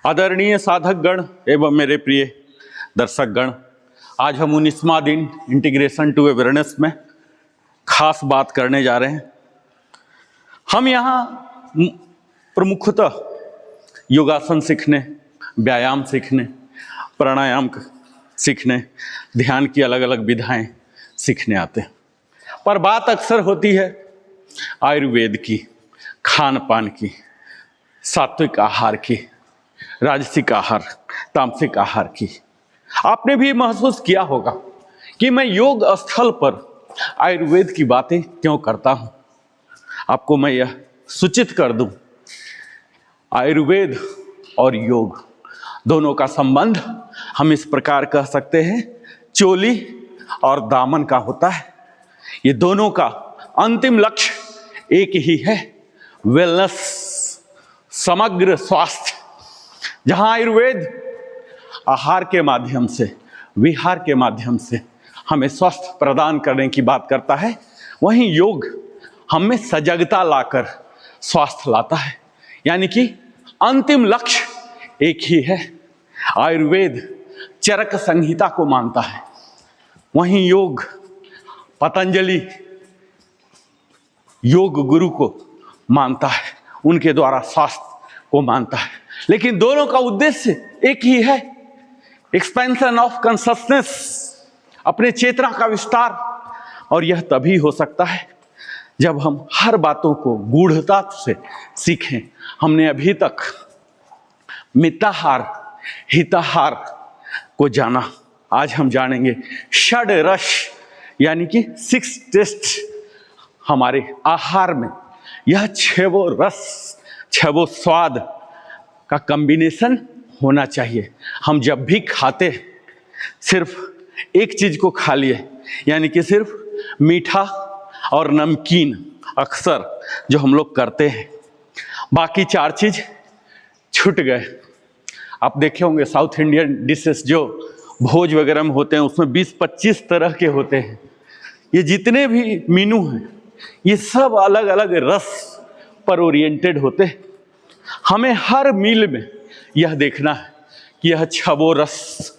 आदरणीय साधक गण एवं मेरे प्रिय दर्शक गण, आज हम 19वां दिन इंटीग्रेशन टू अवेयरनेस में खास बात करने जा रहे हैं। हम यहाँ प्रमुखतः योगासन सीखने, व्यायाम सीखने, प्राणायाम सीखने, ध्यान की अलग अलग विधाएं सीखने आते हैं, पर बात अक्सर होती है आयुर्वेद की, खान पान की, सात्विक आहार की, राजसिक आहार, तामसिक आहार की। आपने भी महसूस किया होगा कि मैं योग स्थल पर आयुर्वेद की बातें क्यों करता हूं। आपको मैं यह सूचित कर दूं, आयुर्वेद और योग दोनों का संबंध हम इस प्रकार कह सकते हैं, चोली और दामन का होता है। ये दोनों का अंतिम लक्ष्य एक ही है, वेलनेस, समग्र स्वास्थ्य। जहां आयुर्वेद आहार के माध्यम से, विहार के माध्यम से हमें स्वास्थ्य प्रदान करने की बात करता है, वहीं योग हमें सजगता लाकर स्वास्थ्य लाता है। यानी कि अंतिम लक्ष्य एक ही है। आयुर्वेद चरक संहिता को मानता है, वहीं योग पतंजलि योग गुरु को मानता है, उनके द्वारा स्वास्थ्य को मानता है। लेकिन दोनों का उद्देश्य एक ही है, एक्सपेंशन ऑफ कॉन्शसनेस, अपने चेतना का विस्तार। और यह तभी हो सकता है जब हम हर बातों को गूढ़ता से सीखें। हमने अभी तक मिताहार, हिताहार को जाना, आज हम जानेंगे षड रस, यानी कि 6 टेस्ट हमारे आहार में। यह 6 रस, 6 स्वाद का कॉम्बिनेशन होना चाहिए। हम जब भी खाते सिर्फ एक चीज को खा लिए, यानी कि सिर्फ मीठा और नमकीन, अक्सर जो हम लोग करते हैं, बाकी 4 चीज छूट गए। आप देखे होंगे साउथ इंडियन डिशेस जो भोज वगैरह में होते हैं, उसमें 20-25 तरह के होते हैं। ये जितने भी मेनू हैं, ये सब अलग अलग रस पर ओरिएंटेड होते हैं। हमें हर मील में यह देखना है कि यह 6 रस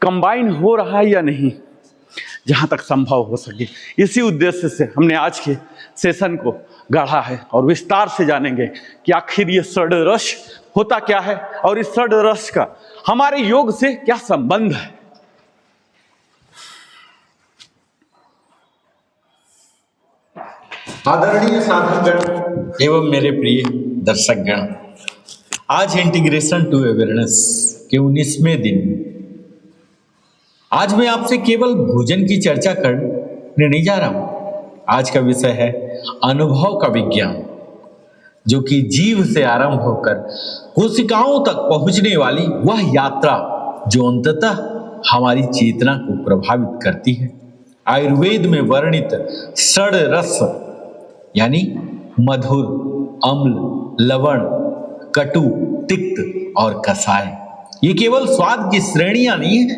कंबाइन हो रहा है या नहीं, जहां तक संभव हो सके। इसी उद्देश्य से हमने आज के सेशन को गढ़ा है और विस्तार से जानेंगे कि आखिर ये षड रस होता क्या है और इस षड रस का हमारे योग से क्या संबंध है। आदरणीय साधकगण एवं मेरे प्रिय दर्शकगण, आज इंटीग्रेशन टू अवेयरनेस के 19वें दिन। आज मैं आपसे केवल भोजन की चर्चा करने नहीं जा रहा हूं। आज का विषय है अनुभव का विज्ञान, जो कि जीव से आरंभ होकर कोशिकाओं तक पहुंचने वाली वह यात्रा जो अंततः हमारी चेतना को प्रभावित करती है। आयुर्वेद में वर्णित षड रस यानी मधुर, अम्ल, लवण, कटु, तिक्त और कसाय, ये केवल स्वाद की श्रेणियां नहीं है।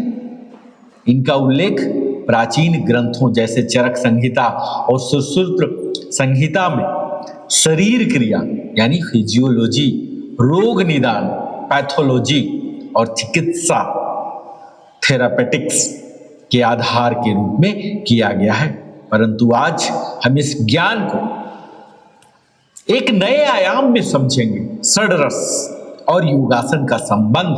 इनका उल्लेख प्राचीन ग्रंथों जैसे चरक संहिता और सुश्रुत संहिता में शरीर क्रिया यानी फिजियोलॉजी, रोग निदान, पैथोलॉजी और चिकित्सा, थेरापेटिक्स के आधार के रूप में किया गया है। परंतु आज हम इस ज्ञान को एक नए आयाम में समझेंगे। षड रस और योगासन का संबंध।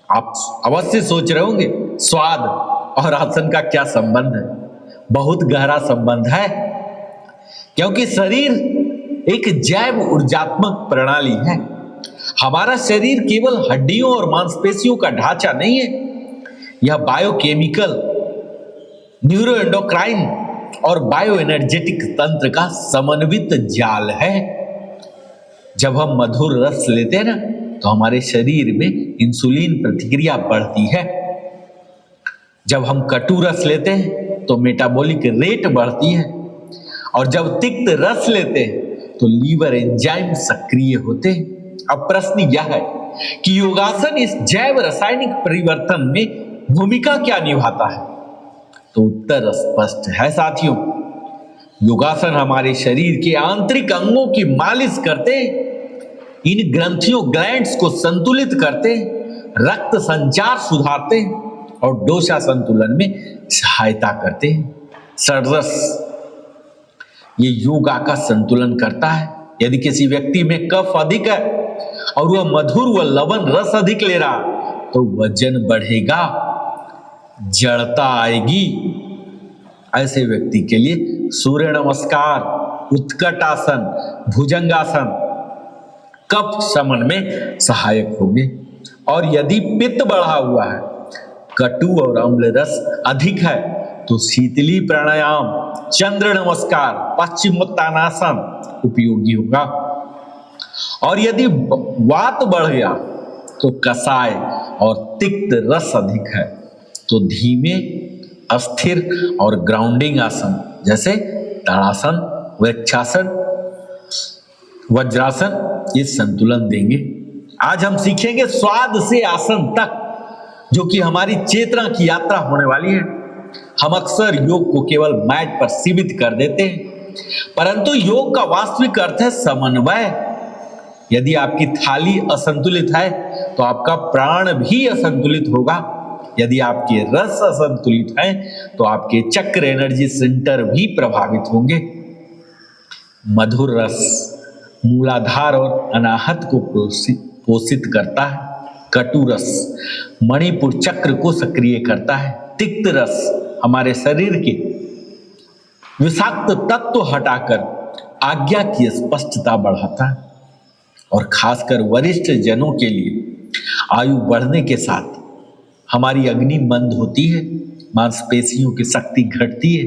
आप अवश्य सोच रहे होंगे, स्वाद और आसन का क्या संबंध है? बहुत गहरा संबंध है, क्योंकि शरीर एक जैव ऊर्जात्मक प्रणाली है। हमारा शरीर केवल हड्डियों और मांसपेशियों का ढांचा नहीं है, यह बायोकेमिकल, न्यूरोएंडोक्राइन और बायो एनर्जेटिक तंत्र का समन्वित जाल है। जब हम मधुर रस लेते हैं ना, तो हमारे शरीर में इंसुलिन प्रतिक्रिया बढ़ती है। जब हम कटु रस लेते हैं तो मेटाबॉलिक रेट बढ़ती है, और जब तिक्त रस लेते हैं तो लीवर एंजाइम सक्रिय होते हैं। अब प्रश्न यह है कि योगासन इस जैव रासायनिक परिवर्तन में भूमिका क्या निभाता है? तो उत्तर स्पष्ट है साथियों। योगासन हमारे शरीर के आंतरिक अंगों की मालिश करते हैं, इन ग्रंथियों ग्लैंड्स को संतुलित करते हैं, रक्त संचार सुधारते हैं और डोसा संतुलन में सहायता करते हैं। षड्रस ये योगा का संतुलन करता है। यदि किसी व्यक्ति में कफ अधिक है और वह मधुर व लवण रस अधिक ले रहा तो वजन बढ़ेगा, जड़ता आएगी। ऐसे व्यक्ति के लिए सूर्य नमस्कार, उत्कट आसन, भुजंगासन कफ शमन में सहायक होंगे। और यदि पित्त बढ़ा हुआ है, कटु और अम्ल रस अधिक है तो शीतली प्राणायाम, चंद्र नमस्कार, पश्चिमोत्तानासन उपयोगी होगा। और यदि वात बढ़ गया तो कषाय और तिक्त रस अधिक है तो धीमे, अस्थिर और ग्राउंडिंग आसन जैसे ताड़ासन, वृक्षासन, वज्रासन ये संतुलन देंगे। आज हम सीखेंगे स्वाद से आसन तक, जो कि हमारी चेतना की यात्रा होने वाली है। हम अक्सर योग को केवल मैट पर सीमित कर देते हैं, परंतु योग का वास्तविक अर्थ है समन्वय। यदि आपकी थाली असंतुलित है तो आपका प्राण भी असंतुलित होगा। यदि आपके रस असंतुलित हैं तो आपके चक्र एनर्जी सेंटर भी प्रभावित होंगे। मधुर रस मूलाधार और अनाहत को पोषित करता है। कटु रस मणिपुर चक्र को सक्रिय करता है। तिक्त रस हमारे शरीर के विषाक्त तत्व हटाकर आज्ञा की स्पष्टता बढ़ाता है। और खासकर वरिष्ठ जनों के लिए आयु बढ़ने के साथ हमारी अग्नि मंद होती है, मांसपेशियों की शक्ति घटती है,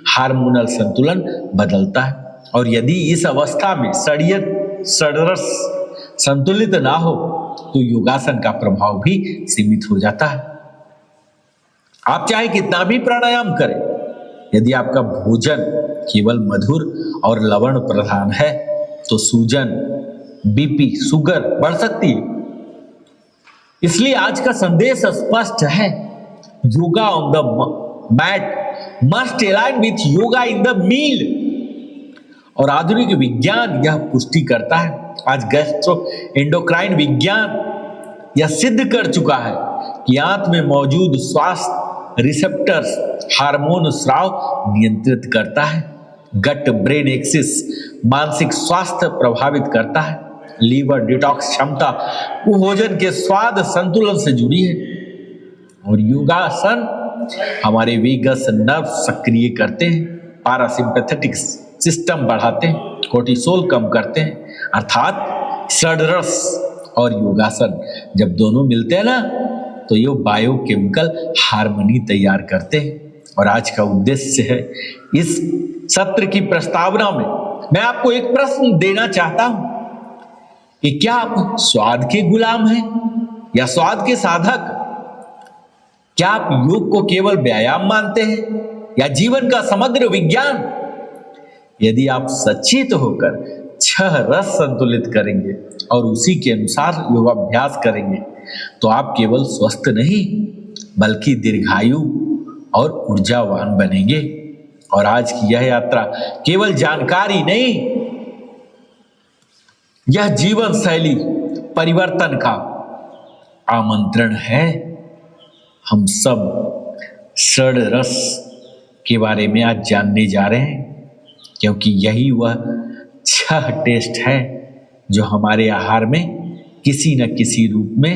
हार्मोनल संतुलन बदलता है। और यदि इस अवस्था में षड्रस संतुलित ना हो तो योगासन का प्रभाव भी सीमित हो जाता है। आप चाहे कितना भी प्राणायाम करें, यदि आपका भोजन केवल मधुर और लवण प्रधान है तो सूजन, बीपी, शुगर बढ़ सकती है। इसलिए आज का संदेश स्पष्ट है, yoga on the mat must align with yoga in the meal. और आधुनिक विज्ञान यह पुष्टि करता है। आज गैस्ट्रो एंडोक्राइन विज्ञान यह सिद्ध कर चुका है कि आंत में मौजूद स्वास्थ्य रिसेप्टर्स हार्मोन स्राव नियंत्रित करता है। गट ब्रेन एक्सिस मानसिक स्वास्थ्य प्रभावित करता है। लीवर डिटॉक्स क्षमता भोजन के स्वाद संतुलन से जुड़ी है। और योगासन हमारे वेगस नर्व सक्रिय करते हैं, पारासिम्पैथेटिक सिस्टम बढ़ाते हैं, कोर्टिसोल कम करते हैं। अर्थात षड्रस और योगासन जब दोनों मिलते हैं ना तो ये बायोकेमिकल हार्मनी तैयार करते हैं। और आज का उद्देश्य है, इस सत्र की प्रस्तावना में मैं आपको एक प्रश्न देना चाहता हूं कि क्या आप स्वाद के गुलाम हैं या स्वाद के साधक? क्या आप योग को केवल व्यायाम मानते हैं या जीवन का समग्र विज्ञान? यदि आप सचेत होकर 6 रस संतुलित करेंगे और उसी के अनुसार योगाभ्यास करेंगे तो आप केवल स्वस्थ नहीं बल्कि दीर्घायु और ऊर्जावान बनेंगे। और आज की यह यात्रा केवल जानकारी नहीं, यह जीवन शैली परिवर्तन का आमंत्रण है। हम सब षड्रस के बारे में आज जानने जा रहे हैं, क्योंकि यही वह 6 टेस्ट है जो हमारे आहार में किसी न किसी रूप में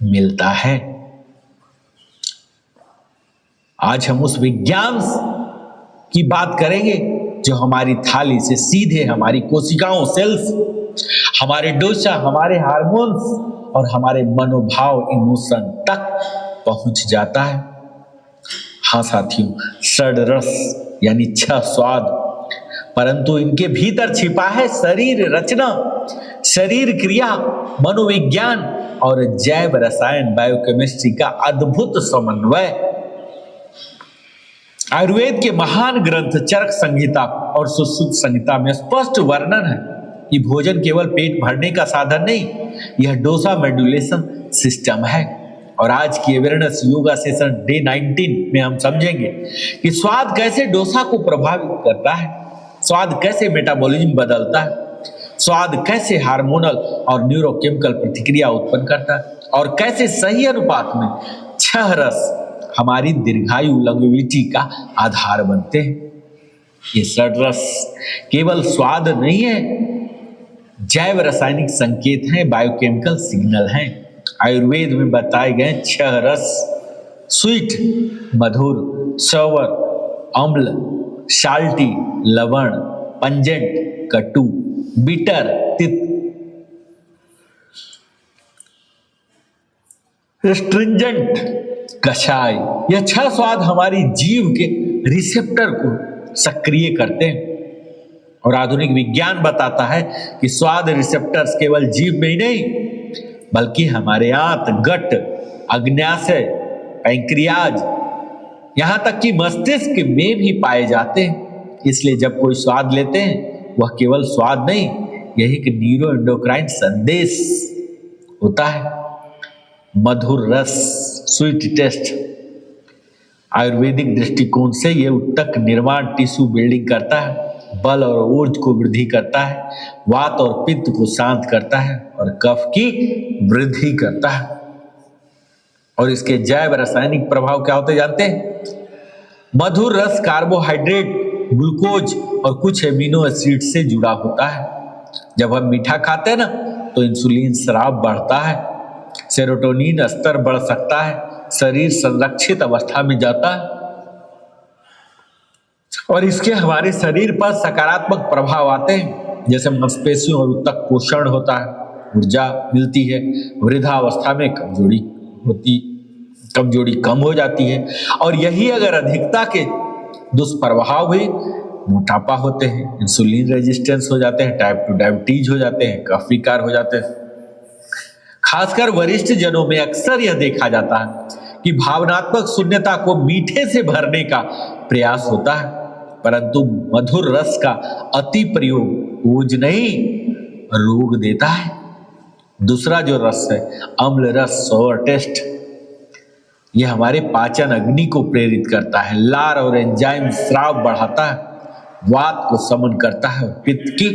मिलता है। आज हम उस विज्ञान की बात करेंगे जो हमारी थाली से सीधे हमारी कोशिकाओं, सेल्स, हमारे डोसा, हमारे हार्मोन्स और हमारे मनोभाव, इमोशन तक पहुंच जाता है। हाँ साथियों, षड्रस यानी 6 स्वाद, परंतु इनके भीतर छिपा है शरीर रचना, शरीर क्रिया, मनोविज्ञान और जैव रसायन बायोकेमिस्ट्री का अद्भुत समन्वय। आयुर्वेद के महान ग्रंथ चरक संहिता और सुश्रुत संहिता में स्पष्ट वर्णन है कि भोजन केवल पेट भरने का साधन नहीं, यह डोसा मेडुलेशन सिस्टम है। और आज की अवेयरनेस योगा सेशन डे 19 में हम समझेंगे कि स्वाद कैसे डोसा को प्रभावित करता है, स्वाद कैसे मेटाबॉलिज्म बदलता है, स्वाद कैसे हार्मोनल और न्यूरोकेमिकल प्रतिक्रिया उत्पन्न करता है और कैसे सही अनुपात में 6 रस हमारी दीर्घायु लॉन्गेविटी का आधार बनते हैं। ये 6 रस केवल स्वाद नहीं है, जैव रासायनिक संकेत हैं, बायोकेमिकल सिग्नल हैं। आयुर्वेद में बताए गए 6 रस स्वीट मधुर, सॉवर अम्ल, साल्टी लवण, पंजेंट कटु, बिटर तित, स्ट्रिंजेंट कषाय। यह 6 स्वाद हमारी जीभ के रिसेप्टर को सक्रिय करते हैं और आधुनिक विज्ञान बताता है कि स्वाद रिसेप्टर्स केवल जीभ में ही नहीं बल्कि हमारे आंत, गट, अग्न्याशय, पैंक्रियाज, यहां तक कि मस्तिष्क में भी पाए जाते हैं। इसलिए जब कोई स्वाद लेते हैं वह केवल स्वाद नहीं, यह एक न्यूरो एंडोक्राइन संदेश होता है। मधुर रस, स्वीट टेस्ट, आयुर्वेदिक दृष्टिकोण से यह उत्तक निर्माण, टिश्यू बिल्डिंग करता है, बल और ऊर्ज को वृद्धि करता है, वात और पित्त को शांत करता है और कफ की वृद्धि करता है। और इसके जैव रासायनिक प्रभाव क्या होते जानते हैं? मधुर रस कार्बोहाइड्रेट, ग्लूकोज और कुछ एमिनो एसिड से जुड़ा होता है। जब हम मीठा खाते हैं ना तो इंसुलिन स्राव बढ़ता है, सेरोटोनिन स्तर बढ़ सकता है, शरीर संरक्षित अवस्था में जाता है और इसके हमारे शरीर पर सकारात्मक प्रभाव आते हैं, जैसे मांसपेशियों और उत्तक पोषण होता है, ऊर्जा मिलती है, वृद्धावस्था में कमजोरी कम हो जाती है और यही अगर अधिकता के दुष्प्रभाव हुए, मोटापा होते हैं, इंसुलिन रेजिस्टेंस हो जाते हैं, टाइप 2 डायबिटीज हो जाते हैं, कफ विकार हो जाते हैं। खासकर वरिष्ठ जनों में अक्सर यह देखा जाता है कि भावनात्मक शून्यता को मीठे से भरने का प्रयास होता है, परंतु मधुर रस का अति प्रयोग बोझ नहीं रोग देता है। दूसरा जो रस है अम्ल रस, सोवर टेस्ट, यह हमारे पाचन अग्नि को प्रेरित करता है, लार और एंजाइम स्राव बढ़ाता है, वात को समन करता है, पित्त की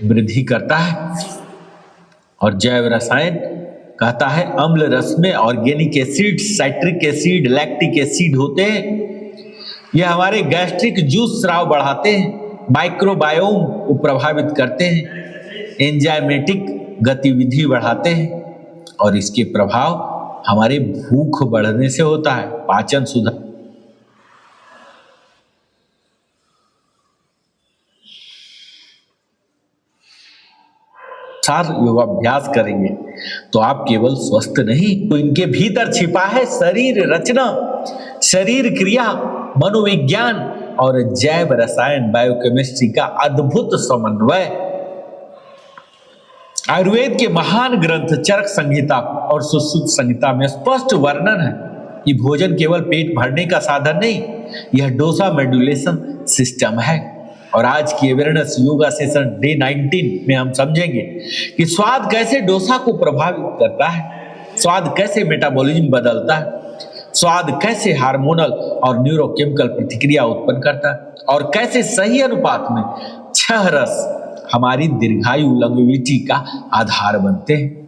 वृद्धि करता है। और जैव रसायन कहता है अम्ल रस में organic acid, citric acid, lactic acid होते हैं। यह हमारे गैस्ट्रिक जूस स्राव बढ़ाते हैं, माइक्रोबायोम को प्रभावित करते हैं, एंजाइमेटिक गतिविधि बढ़ाते हैं और इसके प्रभाव हमारे भूख बढ़ने से होता है, पाचन सुधार। योगाभ्यास करेंगे तो आप केवल स्वस्थ नहीं, तो इनके भीतर छिपा है शरीर रचना, शरीर क्रिया, मनोविज्ञान और जैव रसायन, बायोकेमिस्ट्री का अद्भुत समन्वय। आयुर्वेद के महान ग्रंथ चरक संहिता और सुश्रुत संहिता में स्पष्ट वर्णन है कि भोजन केवल पेट भरने का साधन नहीं, यह डोसा मॉड्यूलेशन सिस्टम है। और आज की अवेयरनेस योगा सेशन डे 19 में हम समझेंगे कि स्वाद कैसे डोसा को प्रभावित करता है, स्वाद कैसे मेटाबॉलिज्म बदलता है, स्वाद कैसे हार्मोनल और न्यूरोकेमिकल प्रतिक्रिया उत्पन्न करता है और कैसे सही अनुपात में 6 रस हमारी दीर्घायु लॉन्गेविटी का आधार बनते हैं।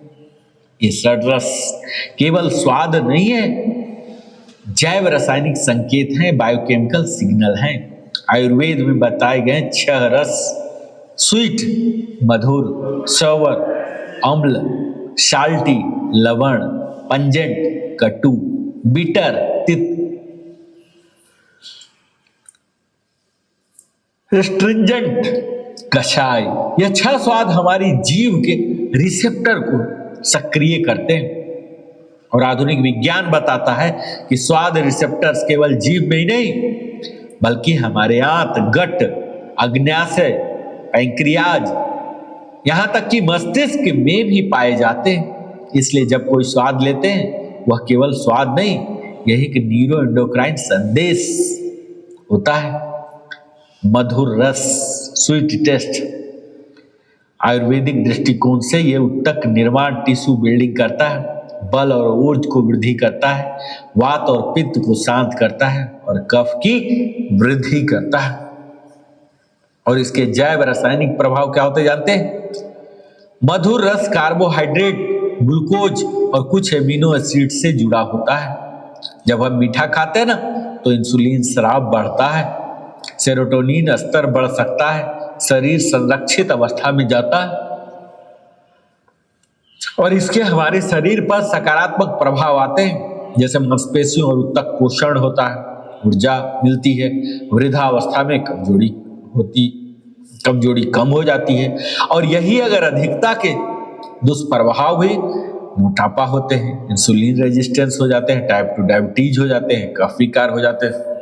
ये 6 रस केवल स्वाद नहीं है, जैव रासायनिक संकेत हैं, बायोकेमिकल सिग्नल हैं। आयुर्वेद में बताए गए 6 रस स्वीट मधुर, सॉवर अम्ल, साल्टी लवण, पंजेंट कटु, बिटर तित, स्ट्रिंजेंट कषाय। यह 6 स्वाद हमारी जीभ के रिसेप्टर को सक्रिय करते हैं और आधुनिक विज्ञान बताता है कि स्वाद रिसेप्टर्स केवल जीभ में ही नहीं बल्कि हमारे आंत, गट, अग्न्याशय, पैंक्रियाज, यहां तक कि मस्तिष्क में भी पाए जाते हैं। इसलिए जब कोई स्वाद लेते हैं वह केवल स्वाद नहीं, यह एक न्यूरो एंडोक्राइन संदेश होता है। मधुर रस, स्वीट टेस्ट, आयुर्वेदिक दृष्टिकोण से यह उत्तक निर्माण, टिश्यू बिल्डिंग करता है, बल और ऊर्ज को वृद्धि करता है, वात और पित्त को शांत करता है और कफ की वृद्धि करता है। और इसके जैव रासायनिक प्रभाव क्या होते जानते हैं? मधुर रस कार्बोहाइड्रेट, ग्लूकोज और कुछ एमिनो एसिड से जुड़ा होता है। जब हम मीठा खाते हैं ना तो इंसुलिन स्राव बढ़ता है, सेरोटोनिन स्तर बढ़ सकता है, शरीर संरक्षित अवस्था में जाता है और इसके हमारे शरीर पर सकारात्मक प्रभाव आते हैं, जैसे मांसपेशियों और उत्तक पोषण होता है, ऊर्जा मिलती है, वृद्धावस्था में कमजोरी कम हो जाती है। और यही अगर अधिकता के दुष्प्रभाव भी मोटापा होते हैं, इंसुलिन रेजिस्टेंस हो जाते हैं, टाइप 2 डायबिटीज हो जाते हैं, कफ विकार हो जाते हैं।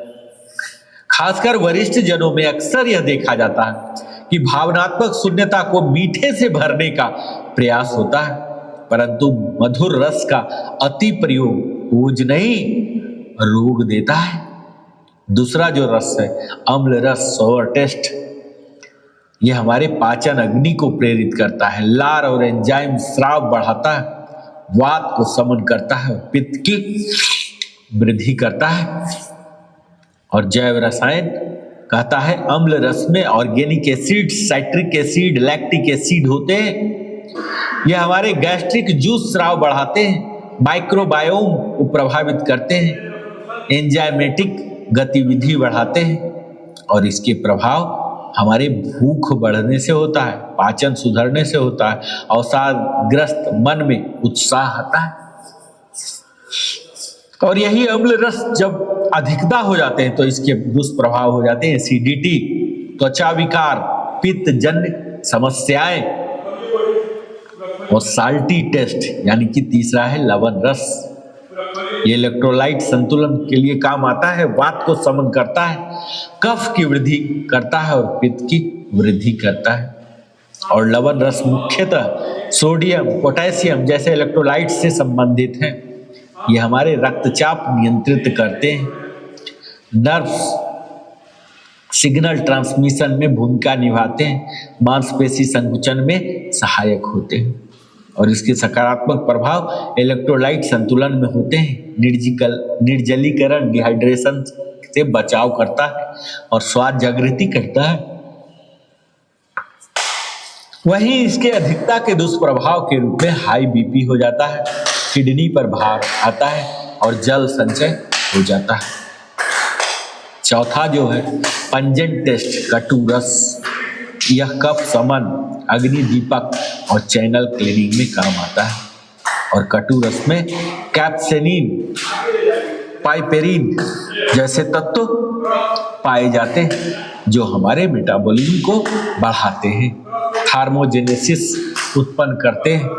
खासकर वरिष्ठ जनों में अक्सर यह देखा जाता है कि भावनात्मक शून्यता को मीठे से भरने का प्रयास होता है, परंतु मधुर रस का अति प्रयोग बोझ नहीं रोग देता है। दूसरा जो रस है अम्ल रस, सोवर टेस्ट, यह हमारे पाचन अग्नि को प्रेरित करता है, लार और एंजाइम स्राव बढ़ाता है, वात को समन करता है, पित्त की वृद्धि करता है। और जैव रसायन कहता है अम्ल रस में organic acid, citric acid, lactic acid होते हैं। यह हमारे गैस्ट्रिक जूस स्राव बढ़ाते हैं, माइक्रोबायोम को प्रभावित करते हैं, एंजाइमेटिक गतिविधि बढ़ाते हैं और इसके प्रभाव हमारे भूख बढ़ने से होता है, पाचन सुधरने से होता है, अवसादग्रस्त मन में उत्साह आता है। और यही अम्ल रस जब अधिकता हो जाते हैं तो इसके दुष्प्रभाव हो जाते हैं एसिडिटी, त्वचा विकार, पित्त जन्य समस्याएं और साल्टी टेस्ट, यानी कि तीसरा है लवण रस। ये इलेक्ट्रोलाइट संतुलन के लिए काम आता है, वात को समन करता है, कफ की वृद्धि करता है और पित्त की वृद्धि करता है। और लवण रस मुख्यतः सोडियम, पोटेशियम जैसे इलेक्ट्रोलाइट से संबंधित हैं। ये हमारे रक्तचाप नियंत्रित करते हैं, नर्व्स सिग्नल ट्रांसमिशन में भूमिका निभाते हैं, मांसपेशी संकुचन में सहायक होते हैं और इसके सकारात्मक प्रभाव इलेक्ट्रोलाइट संतुलन में होते हैं, निर्जलीकरण, डिहाइड्रेशन से बचाव करता है और स्वाद जागृति करता है। वहीं इसके अधिकता के दुष्प्रभाव के रूप में हाई बीपी हो जाता है, किडनी पर भार आता है और जल संचय हो जाता है। चौथा जो है पंजेंट टेस्ट, कटु रस, यह कफ समन, अग्नि दीपक और चैनल क्लीनिंग में काम आता है और कटु रस में कैप्सेनिन, पाइपेरिन जैसे तत्व पाए जाते हैं जो हमारे मेटाबॉलिज्म को बढ़ाते हैं, थार्मोजेनेसिस उत्पन्न करते हैं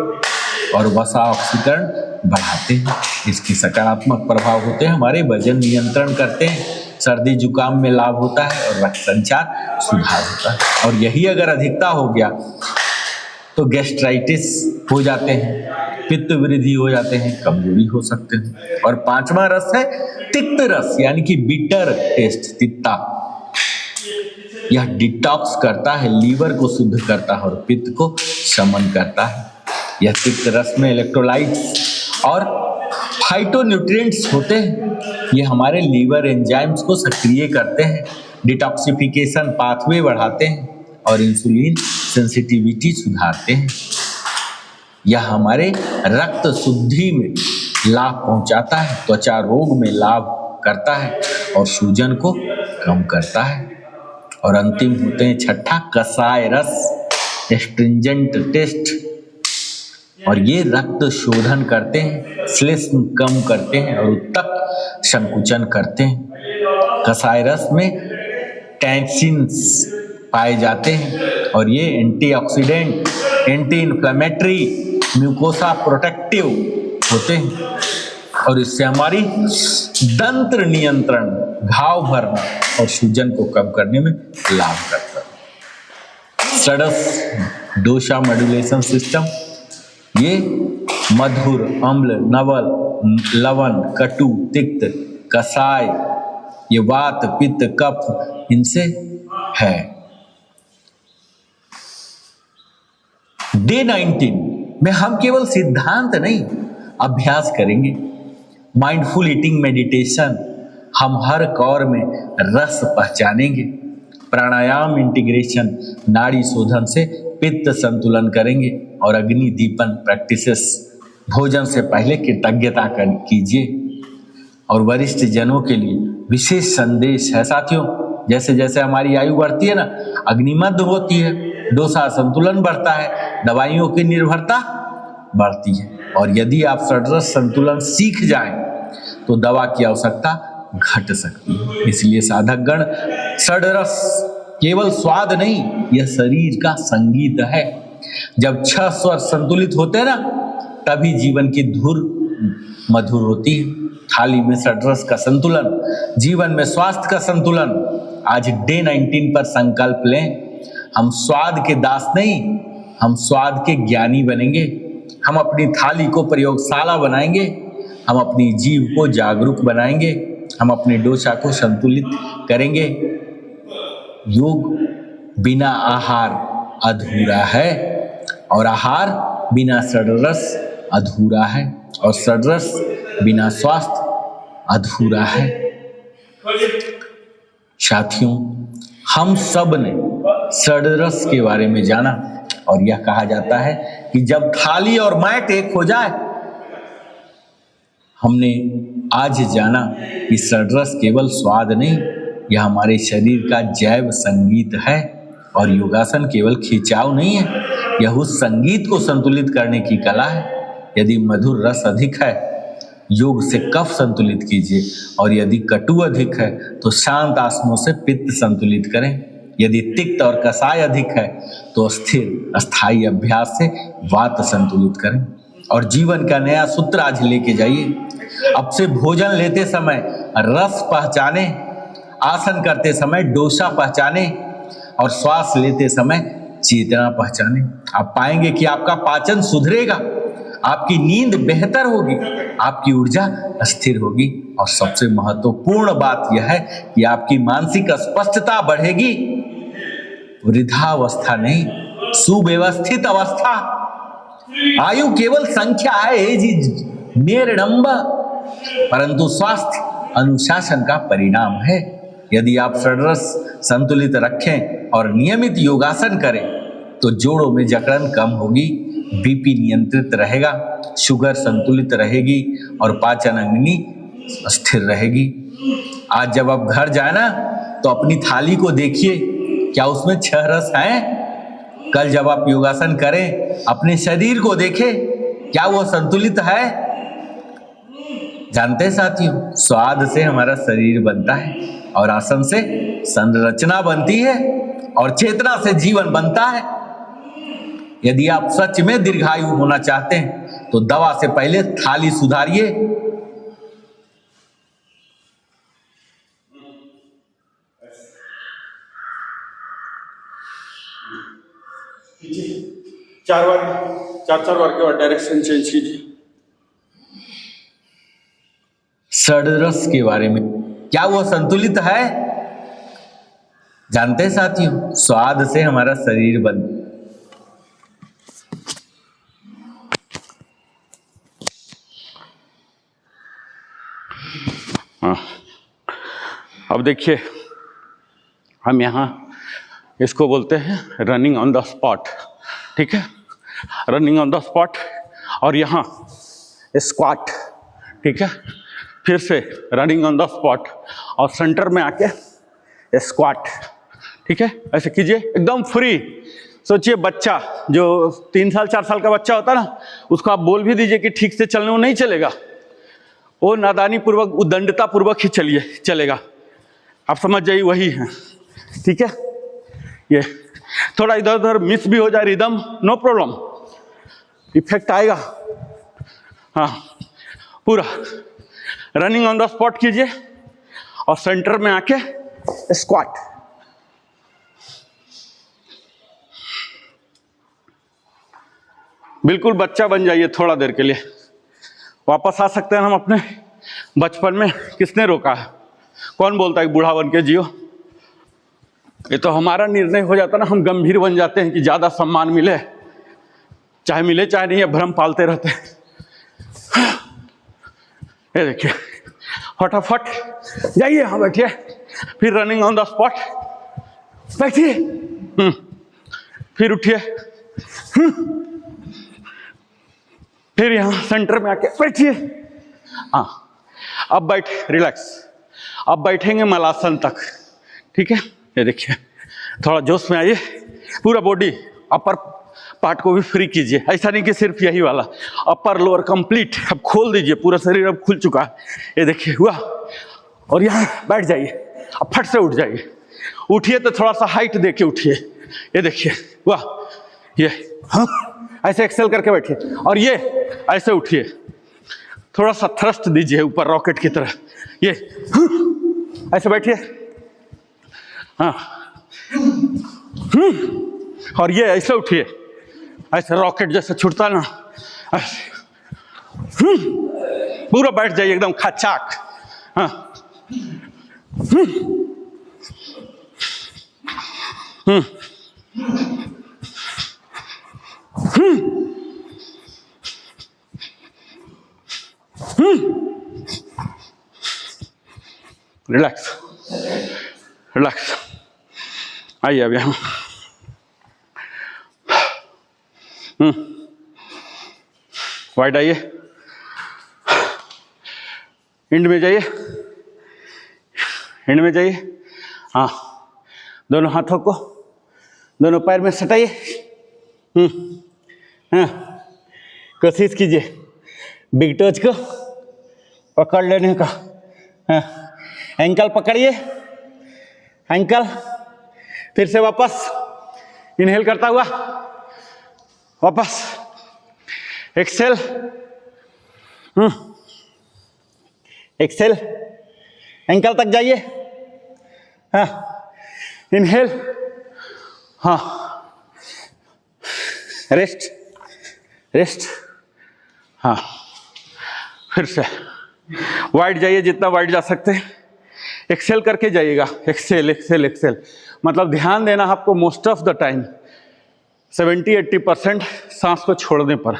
और वसा ऑक्सीकरण बढ़ाते हैं। इसके सकारात्मक प्रभाव होते हैं, हमारे वजन नियंत्रण करते हैं, सर्दी जुकाम में लाभ होता है और रक्त संचार सुधार होता है। और यही अगर अधिकता हो गया तो गैस्ट्राइटिस हो जाते हैं, पित्त वृद्धि हो जाते हैं, कमजोरी हो सकते हैं। और पांचवा रस है तिक्त रस, यानी कि बिटर टेस्ट, तिक्ता। यह डिटॉक्स करता है, लीवर को शुद्ध करता है और पित्त को शमन करता है। यह तिक्त रस में इलेक्ट्रोलाइट्स और फाइटोन्यूट्रिएंट्स होते हैं। ये हमारे लीवर एंजाइम्स को सक्रिय करते हैं, डिटॉक्सिफिकेशन पाथवे बढ़ाते हैं और इंसुलिन सेंसिटिविटी सुधारते हैं। यह हमारे रक्त शुद्धि में लाभ पहुंचाता है, त्वचा रोग में लाभ करता है और सूजन को कम करता है। और अंतिम होते हैं छठा कसाय रस, एस्ट्रिंजेंट टेस्ट, और ये रक्त शोधन करते हैं, श्लेष्म कम करते हैं और उत्तक संकुचन करते हैं। कसाय रस में टैक्सिन्स पाए जाते हैं और ये antioxidant, anti inflammatory, mucosa protective होते हैं और इससे हमारी दंत्र नियंत्रण, घाव भरना और सूजन को कम करने में लाभ करता है। षड्स डोसा मॉड्यूलेशन सिस्टम, ये मधुर, अम्ल, नवल, लवण, कटु, तिक्त, कसाय, ये वात, पित्त, कफ इनसे है। डे 19 में हम केवल सिद्धांत नहीं, अभ्यास करेंगे। माइंडफुल ईटिंग मेडिटेशन, हम हर कौर में रस पहचानेंगे, प्राणायाम इंटीग्रेशन नाड़ी शोधन से पित्त संतुलन करेंगे। और अग्नि दीपन प्रैक्टिसेस भोजन से पहले कृतज्ञता कीजिए। और वरिष्ठ जनों के लिए विशेष संदेश है साथियों, जैसे जैसे हमारी आयु बढ़ती है ना, अग्निमद होती है, डोसा संतुलन बढ़ता है, दवाइयों की निर्भरता बढ़ती है। और यदि आप षड्रस संतुलन सीख जाएं तो दवा की आवश्यकता घट सकती है। इसलिए साधक गण, षड्रस केवल स्वाद नहीं, यह शरीर का संगीत है। जब 6 स्वर संतुलित होते हैं ना, तभी जीवन की धुर मधुर होती है। थाली में षड्रस का संतुलन, जीवन में स्वास्थ्य का संतुलन। आज डे 19 पर संकल्प लें, हम स्वाद के दास नहीं, हम स्वाद के ज्ञानी बनेंगे। हम अपनी थाली को प्रयोगशाला बनाएंगे, हम अपनी जीव को जागरूक बनाएंगे, हम अपने डोसा को संतुलित करेंगे। योग बिना आहार अधूरा है और आहार बिना षड्रस अधूरा है और षड्रस बिना स्वास्थ्य अधूरा है। साथियों, हम सब ने षड्रस के बारे में जाना और यह कहा जाता है कि जब थाली और मैट एक हो जाए, हमने आज जाना कि षड्रस केवल स्वाद नहीं, यह हमारे शरीर का जैव संगीत है। और योगासन केवल खिंचाव नहीं है, यह उस संगीत को संतुलित करने की कला है। यदि मधुर रस अधिक है, योग से कफ संतुलित कीजिए, और यदि कटु अधिक है तो शांत आसनों से पित्त संतुलित करें। यदि तिक्त और कषाय अधिक है तो स्थिर अस्थायी अभ्यास से वात संतुलित करें। और जीवन का नया सूत्र आज लेके जाइए। अब से भोजन लेते समय रस पहचाने, आसन करते समय डोसा पहचाने और श्वास लेते समय चेतना पहचाने। आप पाएंगे कि आपका पाचन सुधरेगा, आपकी नींद बेहतर होगी, आपकी ऊर्जा स्थिर होगी। और सबसे महत्वपूर्ण बात यह है कि आपकी मानसिक स्पष्टता बढ़ेगी। वृद्धावस्था नहीं, सुव्यवस्थित अवस्था। आयु केवल संख्या है, एज इज मेयर नंबर, परंतु स्वास्थ्य अनुशासन का परिणाम है। यदि आप षड्रस संतुलित रखें और नियमित योगासन करें तो जोड़ों में जकड़न कम होगी, बीपी नियंत्रित रहेगा, शुगर संतुलित रहेगी और पाचन अग्नि स्थिर रहेगी। आज जब आप घर जाए ना, तो अपनी थाली को देखिए, क्या उसमें 6 रस हैं? कल जब आप योगासन करें, अपने शरीर को देखें, क्या वो संतुलित है? जानते हैं साथियों, स्वाद से हमारा शरीर बनता है और आसन से संरचना बनती है और चेतना से जीवन बनता है। यदि आप सच में दीर्घायु होना चाहते हैं तो दवा से पहले थाली सुधारिए। चार बार के बाद डायरेक्शन चेंज कीजिए। षड्रस के बारे में, क्या वो संतुलित है? जानते हैं साथियों, स्वाद से हमारा शरीर बनता है। हाँ, अब देखिए, हम यहाँ इसको बोलते हैं रनिंग ऑन द स्पॉट। ठीक है, रनिंग ऑन द स्पॉट। और यहाँ स्क्वाट। ठीक है, फिर से रनिंग ऑन द स्पॉट और सेंटर में आके स्क्वाट। ठीक है, ऐसे कीजिए, एकदम फ्री। सोचिए, बच्चा जो 3 साल 4 साल का बच्चा होता है ना, उसको आप बोल भी दीजिए कि ठीक से चलने, वो नहीं चलेगा, वो नादानी पूर्वक, उद्दंडता पूर्वक ही चलेगा। आप समझ जाइए, वही है। ठीक है, ये थोड़ा इधर उधर मिस भी हो जाए रिदम, नो प्रॉब्लम, इफेक्ट आएगा। हाँ, पूरा रनिंग ऑन द स्पॉट कीजिए और सेंटर में आके स्क्वाट। बिल्कुल बच्चा बन जाइए थोड़ा देर के लिए। वापस आ सकते हैं हम अपने बचपन में। किसने रोका है? कौन बोलता है बूढ़ा बन के जियो? ये तो हमारा निर्णय हो जाता ना, हम गंभीर बन जाते हैं कि ज़्यादा सम्मान मिले, चाहे मिले चाहे नहीं, भ्रम पालते रहते हैं। ये देखिए, फटाफट जाइए, हाँ बैठिए, फिर रनिंग ऑन द स्पॉट। बैठिए। फिर उठिए। फिर यहाँ सेंटर में आके बैठिए। हाँ, अब बैठ, रिलैक्स। अब बैठेंगे मलासन तक, ठीक है। ये देखिए, थोड़ा जोश में आइए, पूरा बॉडी अपर पार्ट को भी फ्री कीजिए। ऐसा नहीं कि सिर्फ यही वाला, अपर लोअर कंप्लीट अब खोल दीजिए, पूरा शरीर अब खुल चुका है। ये देखिए हुआ। और यहाँ बैठ जाइए, अब फट से उठ जाइए। उठिए तो थोड़ा सा हाइट दे के उठिए। ये देखिए वाह, ये हाँ, ऐसे एक्सेल करके बैठिए। और ये ऐसे उठिए, थोड़ा सा थ्रस्ट दीजिए ऊपर रॉकेट की तरह। ये ऐसे बैठिए। हाँ, और ये ऐसे उठिए, ऐसे रॉकेट जैसे छूटता ना, ऐसे पूरा बैठ जाइए एकदम खचाक। हाँ, रिलैक्स रिलैक्स। आइए अभी हम वाइड आइए, एंड में जाइए, एंड में जाइए। हाँ, दोनों हाथों को दोनों पैर में सटाइए। हाँ, कोशिश कीजिए बिग टच को पकड़ लेने का। हाँ, एंकल पकड़िए, एंकल। फिर से वापस इनहेल करता हुआ वापस एक्सेल। एक्सेल, एंकल तक जाइए। हाँ, इनहेल। हाँ, रेस्ट रेस्ट। हाँ, फिर से वाइड जाइए, जितना वाइड जा सकते हैं। एक्सेल करके जाइएगा, एक्सेल एक्सेल एक्सेल। मतलब ध्यान देना आपको मोस्ट ऑफ द टाइम 70-80% सांस को छोड़ने पर।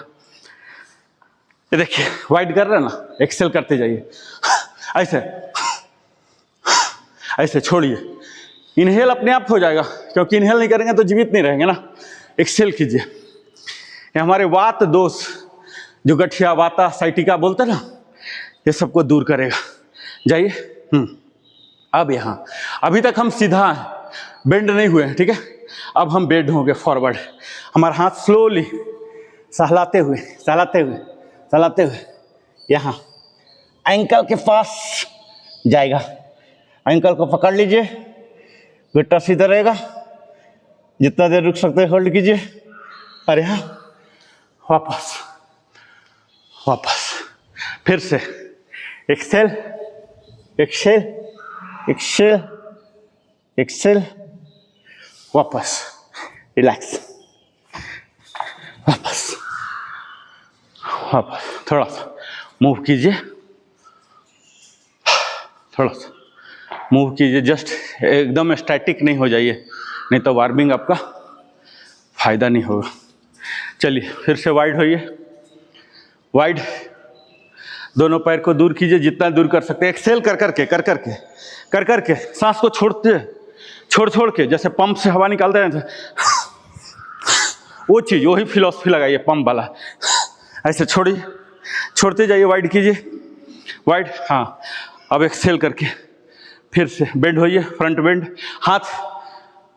ये देखिए वाइड कर रहे हैं ना, एक्सेल करते जाइए। ऐसे ऐसे छोड़िए, इनहेल अपने आप हो जाएगा, क्योंकि इनहेल नहीं करेंगे तो जीवित नहीं रहेंगे ना। एक्सेल कीजिए। ये हमारे वात दोष, जो गठिया वाता साइटिका बोलते हैं ना, ये सबको दूर करेगा। जाइए। अब यहाँ अभी तक हम सीधा हैं, बेंड नहीं हुए हैं, ठीक है। अब हम बेंड होंगे फॉरवर्ड। हमारा हाथ स्लोली सहलाते हुए सहलाते हुए सहलाते हुए यहाँ एंकल के पास जाएगा। एंकल को पकड़ लीजिए, घुटना सीधा रहेगा। जितना देर रुक सकते हैं होल्ड कीजिए। और यहाँ वापस वापस। फिर से एक्सेल एक्सेल एक्सेल एक्सेल, वापस रिलैक्स, वापस वापस। थोड़ा सा मूव कीजिए, थोड़ा सा मूव कीजिए। जस्ट एकदम स्टैटिक नहीं हो जाइए, नहीं तो वार्मिंग आपका फायदा नहीं होगा। चलिए फिर से वाइड होइए। वाइड, दोनों पैर को दूर कीजिए जितना दूर कर सकते हैं। एक्सेल कर करके सांस को छोड़ के, जैसे पंप से हवा निकालते हैं वो चीज़, वही फिलॉसफी लगाइए पंप वाला। ऐसे छोड़िए, छोड़ते जाइए, वाइड कीजिए, वाइड। हाँ, अब एक्सेल करके फिर से बेंड होइए, फ्रंट बेंड। हाथ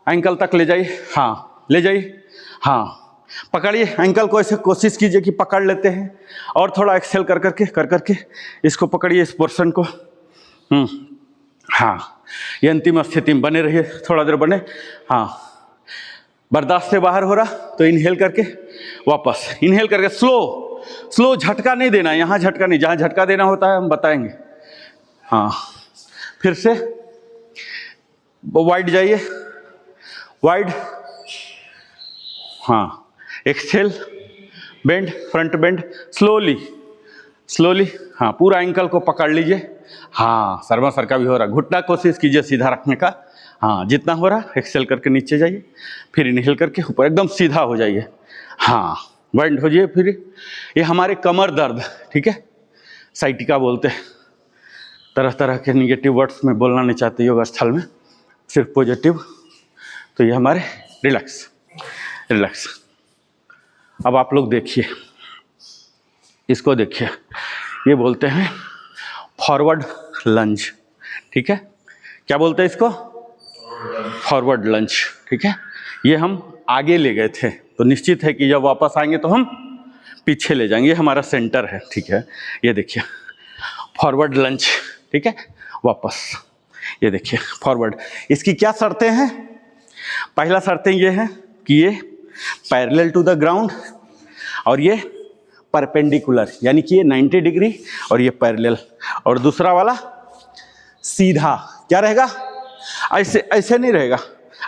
एंकल तक ले जाइए। हाँ, ले जाइए। हाँ, पकड़िए एंकल को, ऐसे कोशिश कीजिए कि पकड़ लेते हैं। और थोड़ा एक्सेल कर करके इसको पकड़िए, इस पोर्शन को। हाँ, ये अंतिम स्थिति में बने रहिए, थोड़ा देर बने। हाँ, बर्दाश्त से बाहर हो रहा तो इनहेल करके वापस, इनहेल करके स्लो झटका नहीं देना। यहाँ झटका नहीं, जहाँ झटका देना होता है हम बताएंगे। हाँ, फिर से वाइड जाइए, वाइड। हाँ, exhale, bend, front bend, slowly. हाँ, पूरा एंकल को पकड़ लीजिए। हाँ, सर्वासर का भी हो रहा, घुटना कोशिश कीजिए सीधा रखने का। हाँ, जितना हो रहा एक्सेल करके नीचे जाइए, फिर इनहेल करके ऊपर एकदम सीधा हो जाइए। हाँ, बेंड हो जाइए। फिर ये हमारे कमर दर्द, ठीक है, साइटिका बोलते हैं। तरह तरह के निगेटिव वर्ड्स में बोलना नहीं चाहते योग स्थल में, सिर्फ पॉजिटिव। तो ये हमारे रिलैक्स रिलैक्स। अब आप लोग देखिए, इसको देखिए, ये बोलते हैं फॉरवर्ड लंज, ठीक है। क्या बोलते हैं इसको? फॉरवर्ड लंज, ठीक है। ये हम आगे ले गए थे, तो निश्चित है कि जब वापस आएंगे तो हम पीछे ले जाएंगे। ये हमारा सेंटर है, ठीक है। ये देखिए फॉरवर्ड लंज, ठीक है। वापस ये देखिए फॉरवर्ड। इसकी क्या शर्तें हैं? पहला शर्तें ये हैं कि ये पैरेलल टू द ग्राउंड और ये परपेंडिकुलर, यानी कि ये 90 डिग्री और ये पैरेलल। और दूसरा वाला सीधा, क्या रहेगा? ऐसे ऐसे नहीं रहेगा,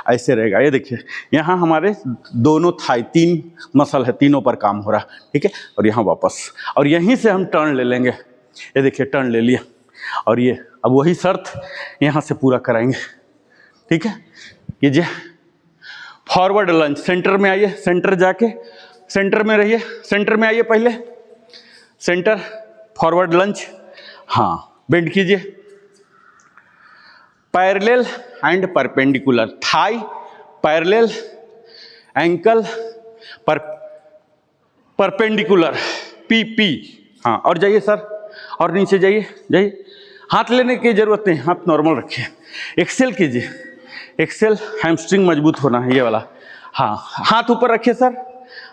ऐसे रहेगा। ये देखिए यहाँ हमारे दोनों थाई, 3 मसल है, तीनों पर काम हो रहा, ठीक है। और यहाँ वापस, और यहीं से हम टर्न ले लेंगे। ये देखिए टर्न ले लिया, और ये अब वही शर्त यहाँ से पूरा कराएंगे, ठीक है। ये जे फॉरवर्ड लंज, सेंटर में आइए, सेंटर जाके सेंटर में रहिए, सेंटर में आइए पहले, सेंटर, फॉरवर्ड लंज। हाँ, बेंड कीजिए, parallel and perpendicular, thigh parallel, ankle perpendicular, पी। हाँ, और जाइए सर, और नीचे जाइए, जाइए। हाथ लेने की जरूरत नहीं, हाथ नॉर्मल रखिए। एक्सेल कीजिए, एक्सेल, हैमस्ट्रिंग मजबूत होना है ये वाला। हाँ, हाथ ऊपर रखिए सर।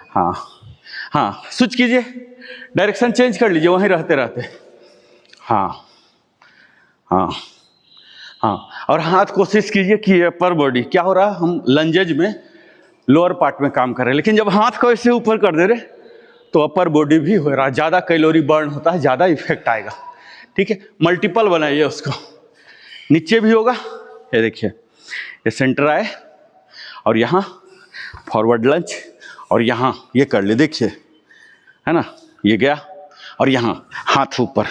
हाँ हाँ, स्विच कीजिए, डायरेक्शन चेंज कर लीजिए वहीं रहते रहते। हाँ हाँ हाँ, और हाथ कोशिश कीजिए कि अपर बॉडी, क्या हो रहा है, हम लंजेज में लोअर पार्ट में काम कर रहे हैं, लेकिन जब हाथ को ऐसे ऊपर कर दे रहे तो अपर बॉडी भी हो रहा है, ज़्यादा कैलोरी बर्न होता है, ज़्यादा इफेक्ट आएगा, ठीक है। मल्टीपल बनाइए उसको, नीचे भी होगा। ये देखिए, ये सेंटर आए और यहाँ फॉरवर्ड लंच, और यहाँ ये कर ले, देखिए, है ना, ये गया, और यहाँ हाथ ऊपर,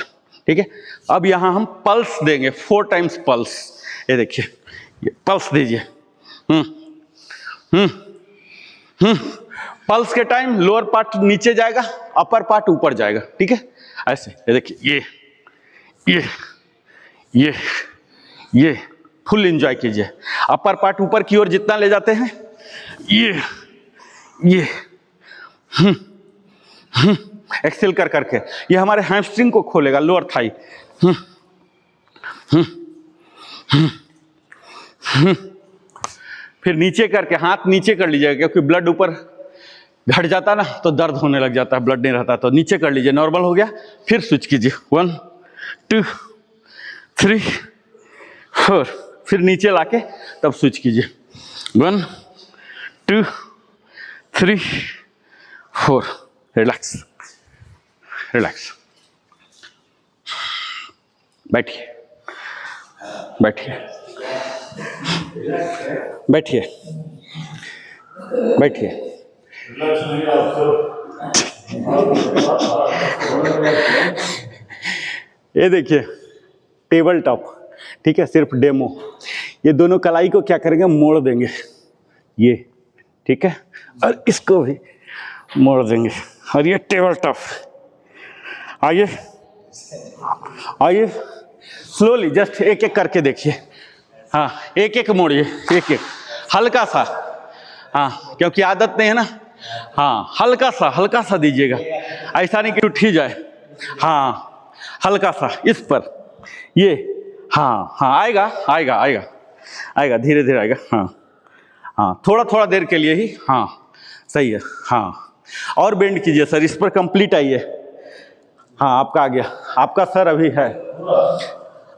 ठीक है। अब यहाँ हम पल्स देंगे, 4 टाइम्स पल्स। ये देखिए, ये पल्स दीजिए। पल्स के टाइम लोअर पार्ट नीचे जाएगा, अपर पार्ट ऊपर जाएगा, ठीक है। ऐसे ये देखिए, ये फुल एंजॉय कीजिए। अपर पार्ट ऊपर की ओर जितना ले जाते हैं, ये एक्सेल कर करके ये हमारे हैमस्ट्रिंग को खोलेगा, लोअर थाई। फिर नीचे करके हाथ नीचे कर लीजिएगा, क्योंकि ब्लड ऊपर घट जाता ना तो दर्द होने लग जाता है, ब्लड नहीं रहता, तो नीचे कर लीजिए, नॉर्मल हो गया। फिर स्विच कीजिए, 1 2 3 4, फिर नीचे लाके तब स्विच कीजिए, 1 2 3 4। रिलैक्स रिलैक्स, बैठिए बैठिए बैठिए बैठिए। ये देखिए टेबल टॉप, ठीक है, सिर्फ डेमो। ये दोनों कलाई को क्या करेंगे, मोड़ देंगे, ये, ठीक है, और इसको भी मोड़ देंगे, और ये टेबल टॉप। आइए आइए, स्लोली, जस्ट एक एक करके देखिए। हाँ, एक एक मोड़िए, एक एक, हल्का सा। हाँ, क्योंकि आदत नहीं है ना। हाँ, हल्का सा दीजिएगा, ऐसा नहीं कि उठ ही जाए। हाँ, हल्का सा इस पर, ये, हाँ हाँ, आएगा आएगा आएगा आएगा, धीरे धीरे आएगा। हाँ हाँ, थोड़ा थोड़ा देर के लिए ही। हाँ, सही है। हाँ, और बेंड कीजिए सर, इस पर कंप्लीट आइए। हाँ, आपका आ गया, आपका सर अभी है,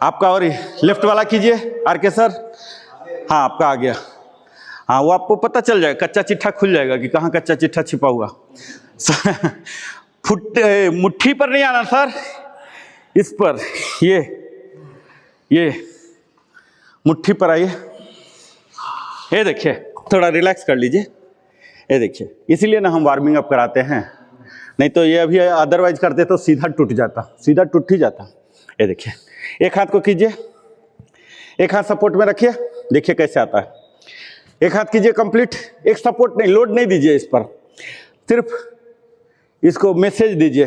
आपका, और लेफ्ट वाला कीजिए आर के सर। हाँ, आपका आ गया। हाँ, वो आपको पता चल जाएगा, कच्चा चिट्ठा खुल जाएगा कि कहाँ कच्चा चिट्ठा छिपा हुआ। मुट्ठी पर नहीं आना सर, इस पर, ये मुट्ठी पर आइए। ये देखिए, थोड़ा रिलैक्स कर लीजिए। ये देखिए, इसीलिए ना हम वार्मिंग अप कराते हैं, नहीं तो ये अभी अदरवाइज करते तो सीधा टूट जाता, सीधा टूट ही जाता। ये देखिए, एक हाथ को कीजिए, एक हाथ सपोर्ट में रखिए, देखिए कैसे आता है। एक हाथ कीजिए कंप्लीट, एक सपोर्ट नहीं, लोड नहीं दीजिए इस पर, सिर्फ इसको मैसेज दीजिए,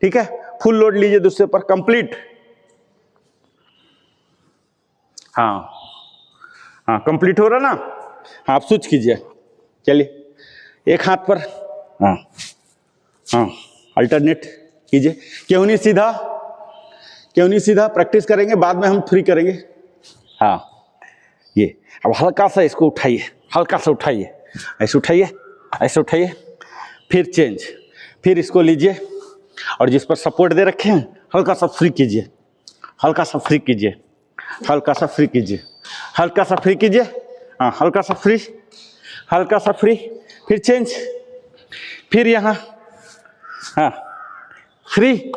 ठीक है। फुल लोड लीजिए दूसरे पर, कंप्लीट। हाँ हाँ, कंप्लीट हो रहा ना। हाँ आप स्विच कीजिए, चलिए एक हाथ पर, हाँ हाँ अल्टरनेट कीजिए। क्यों नहीं सीधा प्रैक्टिस करेंगे, बाद में हम फ्री करेंगे। हाँ ये अब हल्का सा इसको उठाइए, हल्का सा उठाइए, ऐसे उठाइए, फिर चेंज, फिर इसको लीजिए और जिस पर सपोर्ट दे रखे हैं हल्का सा फ्री कीजिए, हल्का सा फ्री कीजिए, हाँ हल्का सा फ्री, फिर चेंज, फिर यहाँ, हाँ फ्री,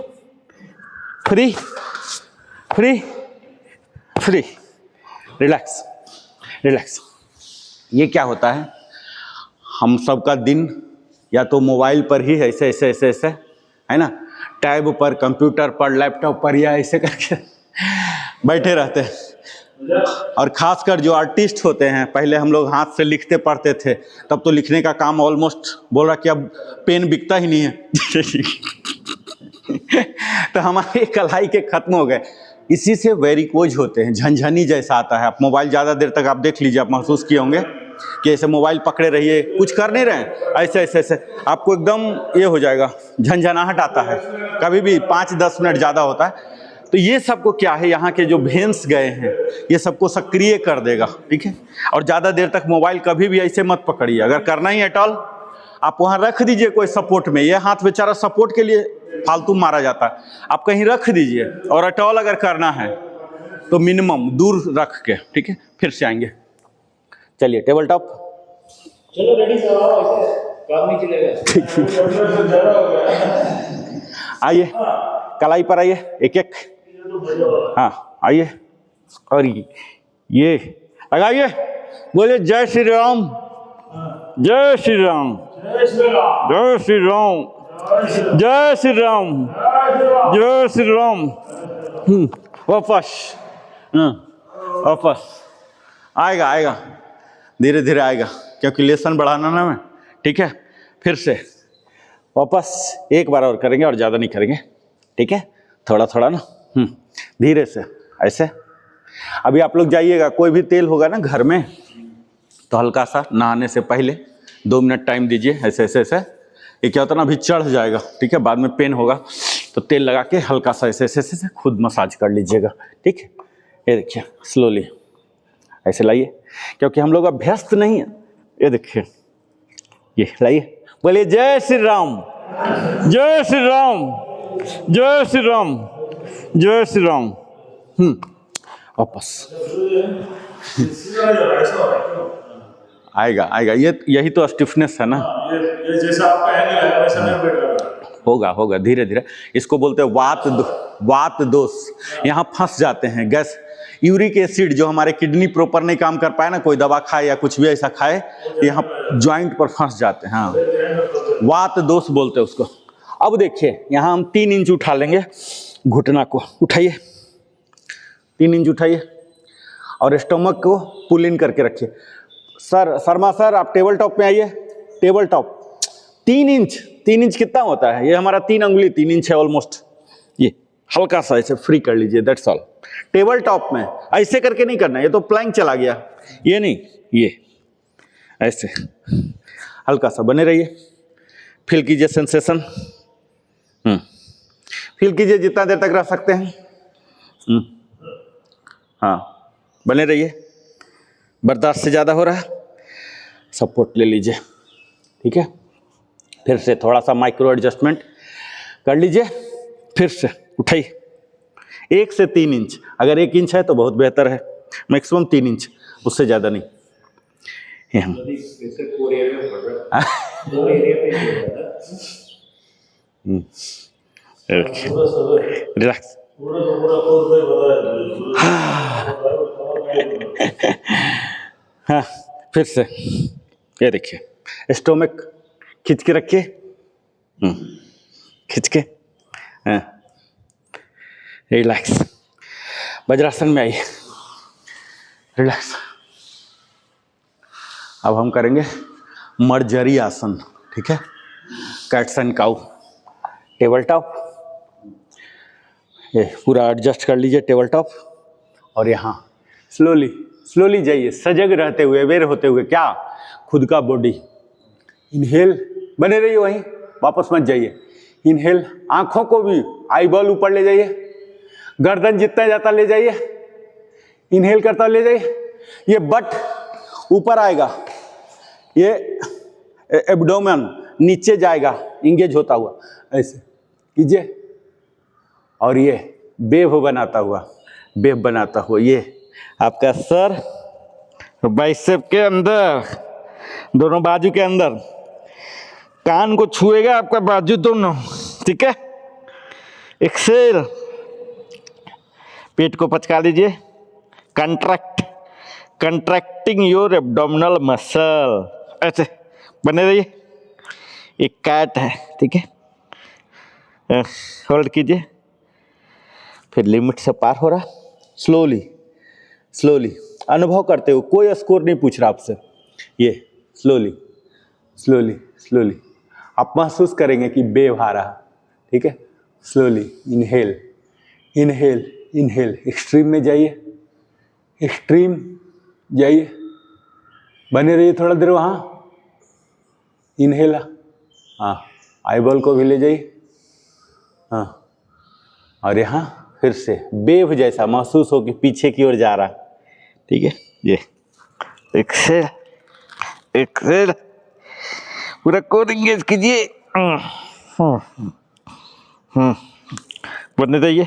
रिलैक्स। ये क्या होता है, हम सबका दिन या तो मोबाइल पर ही ऐसे है ना, टैब पर, कंप्यूटर पर, लैपटॉप पर या ऐसे करके बैठे रहते हैं। और खासकर जो आर्टिस्ट होते हैं, पहले हम लोग हाथ से लिखते पढ़ते थे, तब तो लिखने का काम ऑलमोस्ट बोल रहा कि अब पेन बिकता ही नहीं है तो हमारे कलाई के खत्म हो गए। इसी से वेरिकोज होते हैं, झनझनी जैसा आता है। आप मोबाइल ज़्यादा देर तक आप देख लीजिए, आप महसूस किए होंगे कि ऐसे मोबाइल पकड़े रहिए, कुछ कर नहीं रहे हैं, ऐसे आपको एकदम ये हो जाएगा, झंझनाहट आता है, कभी भी 5-10 मिनट ज़्यादा होता है। तो ये सबको क्या है, यहाँ के जो वेन्स गए हैं ये सबको सक्रिय कर देगा, ठीक है। और ज़्यादा देर तक मोबाइल कभी भी ऐसे मत पकड़िए, अगर करना ही एट ऑल आप वहाँ रख दीजिए कोई सपोर्ट में। ये हाथ बेचारा सपोर्ट के लिए फालतू मारा जाता है, आप कहीं रख दीजिए। और एट ऑल अगर करना है तो मिनिमम दूर रख के, ठीक है। फिर से आएंगे, चलिए टेबल टॉप, चलो रेडी काम नहीं चलेगा। आइए कलाई पर आइए, एक हाँ आइए, और ये लगाइए, बोलिए जय श्री राम, जय श्री राम, जय श्री राम, जय श्री राम, जय श्री राम। वापस आएगा, धीरे धीरे आएगा, क्योंकि लेसन बढ़ाना ना मैं, ठीक है। फिर से वापस एक बार और करेंगे, और ज़्यादा नहीं करेंगे, ठीक है, थोड़ा ना, धीरे से ऐसे। अभी आप लोग जाइएगा, कोई भी तेल होगा ना घर में, तो हल्का सा नहाने से पहले 2 मिनट टाइम दीजिए, ऐसे। ये क्या होता है ना, अभी चढ़ जाएगा, ठीक है, बाद में पेन होगा, तो तेल लगा के हल्का सा ऐसे खुद मसाज कर लीजिएगा, ठीक है। ये देखिए स्लोली ऐसे लाइए, क्योंकि हम लोग अभ्यस्त नहीं है। ये देखिए, ये लाइए, बोलिए जय श्री राम, जय श्री राम, जय श्री राम, जय श्री राम। वापस आएगा, यही तो स्टिफनेस है ना। ये जैसा आपका एंगल है वैसा मैं बैठ रहा हूं। होगा धीरे धीरे। इसको बोलते हैं वात दोष। यहाँ फंस जाते हैं गैस, यूरिक एसिड जो हमारे किडनी प्रॉपर नहीं काम कर पाए ना, कोई दवा खाए या कुछ भी ऐसा खाए, यहाँ जॉइंट पर फंस जाते हैं। हाँ, वात दोष बोलते हैं उसको। अब देखिए, यहाँ हम 3 इंच उठा लेंगे, घुटना को उठाइए, 3 इंच उठाइए, और स्टमक को पुल इन करके रखिए। शर्मा सर आप टेबल टॉप में आइए, टेबल टॉप 3 इंच कितना होता है, ये हमारा 3 अंगुली 3 इंच है ऑलमोस्ट। ये हल्का सा ऐसे फ्री कर लीजिए, दैट्स ऑल। टेबल टॉप में ऐसे करके नहीं करना, ये तो प्लैंक चला गया, ये नहीं, ये ऐसे हल्का सा बने रहिए। फील कीजिए सेंसेशन, फील कीजिए जितना देर तक रह सकते हैं। हाँ, बने रहिए। बर्दाश्त से ज़्यादा हो रहा है, सपोर्ट ले लीजिए, ठीक है। फिर से थोड़ा सा माइक्रो एडजस्टमेंट कर लीजिए, फिर से उठाइए। 1 से 3 इंच, अगर 1 इंच है तो बहुत बेहतर है, मैक्सिमम 3 इंच, उससे ज़्यादा नहीं। रिलैक्स। हाँ, फिर से ये देखिए, स्टोमक खींच के रखिए, खींच के, हाँ, रिलैक्स। वज्रासन में आइए, रिलैक्स। अब हम करेंगे मर्जरी आसन, ठीक है, cats and cow. Table top, ये पूरा एडजस्ट कर लीजिए टेबल टॉप, और यहाँ स्लोली स्लोली जाइए, सजग रहते हुए, अवेयर होते हुए, क्या खुद का बॉडी। इनहेल, बने रहिए वहीं, वापस मत जाइए। इनहेल, आंखों को भी आई बॉल ऊपर ले जाइए, गर्दन जितना जाता ले जाइए, इनहेल करता ले जाइए। ये बट ऊपर आएगा, ये एब्डोमेन नीचे जाएगा, इंगेज होता हुआ, ऐसे कीजिए। और ये वेव बनाता हुआ ये आपका सर बाइसेप के अंदर, दोनों बाजू के अंदर, कान को छुएगा आपका बाजू दोनों, ठीक है। एक्सेल, पेट को पचका लीजिए, कंट्रैक्टिंग योर एब्डोमिनल मसल, ऐसे बने रहिए। एक कैट है, ठीक है, होल्ड कीजिए, फिर लिमिट से पार हो रहा, स्लोली अनुभव करते हो, कोई स्कोर नहीं पूछ रहा आपसे। ये स्लोली आप महसूस करेंगे कि वेव आ रहा, ठीक है। स्लोली इनहेल, एक्सट्रीम में जाइए, बने रहिए थोड़ा देर वहाँ। इनहेल, हाँ, आईबॉल को भी ले जाइए, हाँ, और यहाँ फिर से वेव जैसा महसूस हो कि पीछे की ओर जा रहा, ठीक है। ये एक्सेल पूरा कोर इंगेज कीजिए, बने रहिए।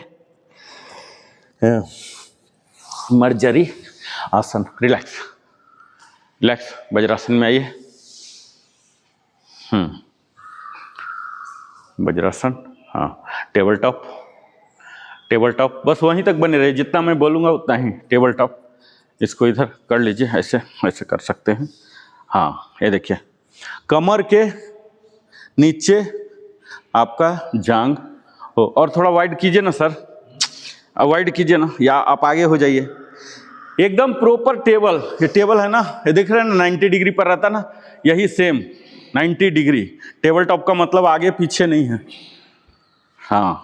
मर्जरी आसन, रिलैक्स, वज्रासन में आइए। वज्रासन, हाँ, टेबल टॉप, बस वहीं तक बने रहे, जितना मैं बोलूँगा उतना ही। टेबल टॉप, इसको इधर कर लीजिए, ऐसे कर सकते हैं। हाँ, ये देखिए, कमर के नीचे आपका जांग हो, और थोड़ा वाइड कीजिए ना सर, वाइड कीजिए ना, या आप आगे हो जाइए। एकदम प्रॉपर टेबल, ये टेबल है ना, ये देख रहे हैं ना, 90 डिग्री पर रहता ना, यही सेम 90 डिग्री। टेबल टॉप का मतलब आगे पीछे नहीं है। हाँ,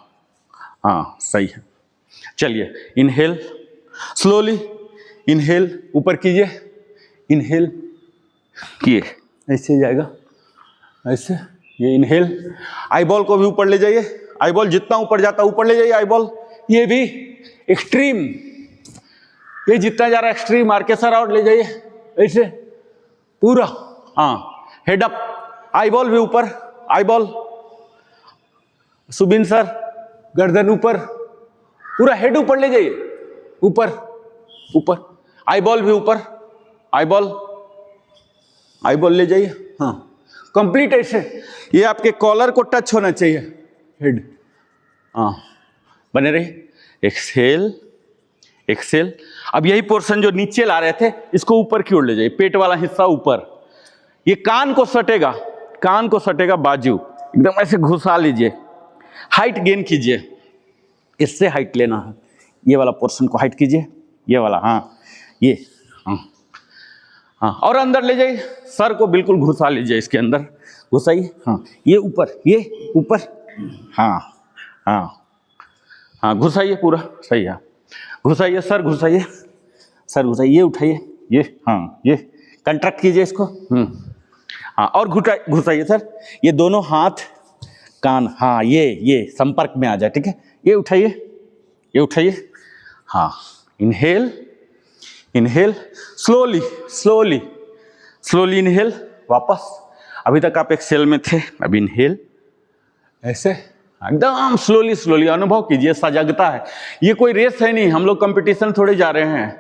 सही है। चलिए, इनहेल, स्लोली इनहेल, ऊपर कीजिए, इनहेल किए, ऐसे जाएगा, ऐसे, ये इनहेल। आईबॉल को भी ऊपर ले जाइए, आईबॉल जितना ऊपर जाता ऊपर ले जाइए आईबॉल। ये भी एक्सट्रीम, ये जितना जा रहा है एक्सट्रीम, आरके सर और ले जाइए, ऐसे पूरा। हाँ, हेड अप, आईबॉल भी ऊपर, आईबॉल, सुबिन सर, गर्दन ऊपर, पूरा हेड ऊपर ले जाइए, ऊपर, आईबॉल भी ऊपर, आईबॉल ले जाइए। हाँ, कंप्लीट ऐसे, ये आपके कॉलर को टच होना चाहिए, हेड। हाँ, बने रहिए। एक्सेल। अब यही पोर्शन जो नीचे ला रहे थे, इसको ऊपर की ओर ले जाइए, पेट वाला हिस्सा ऊपर। ये कान को सटेगा बाजू, एकदम ऐसे घुसा लीजिए, हाइट गेन कीजिए, इससे हाइट लेना है। ये वाला पोर्शन को हाइट कीजिए, ये वाला, हाँ, ये, हाँ, और अंदर ले जाइए, सर को बिल्कुल घुसा लीजिए, इसके अंदर घुसाइए। हाँ, ये ऊपर, हाँ, घुसाइए पूरा, सही है। घुसाइए सर, घुसाइए, ये उठाइए, ये, हाँ, ये कंट्रैक्ट कीजिए इसको। हाँ, और घुसाइए सर, ये दोनों हाथ कान, हाँ, ये संपर्क में आ जाए, ठीक है। ये उठाइए, हाँ, इनहेल, स्लोली इनहेल, वापस। अभी तक आप एक्सेल में थे, अब इनहेल, ऐसे एकदम स्लोली अनुभव कीजिए, सजगता है। ये कोई रेस है नहीं, हम लोग कंपटीशन थोड़े जा रहे हैं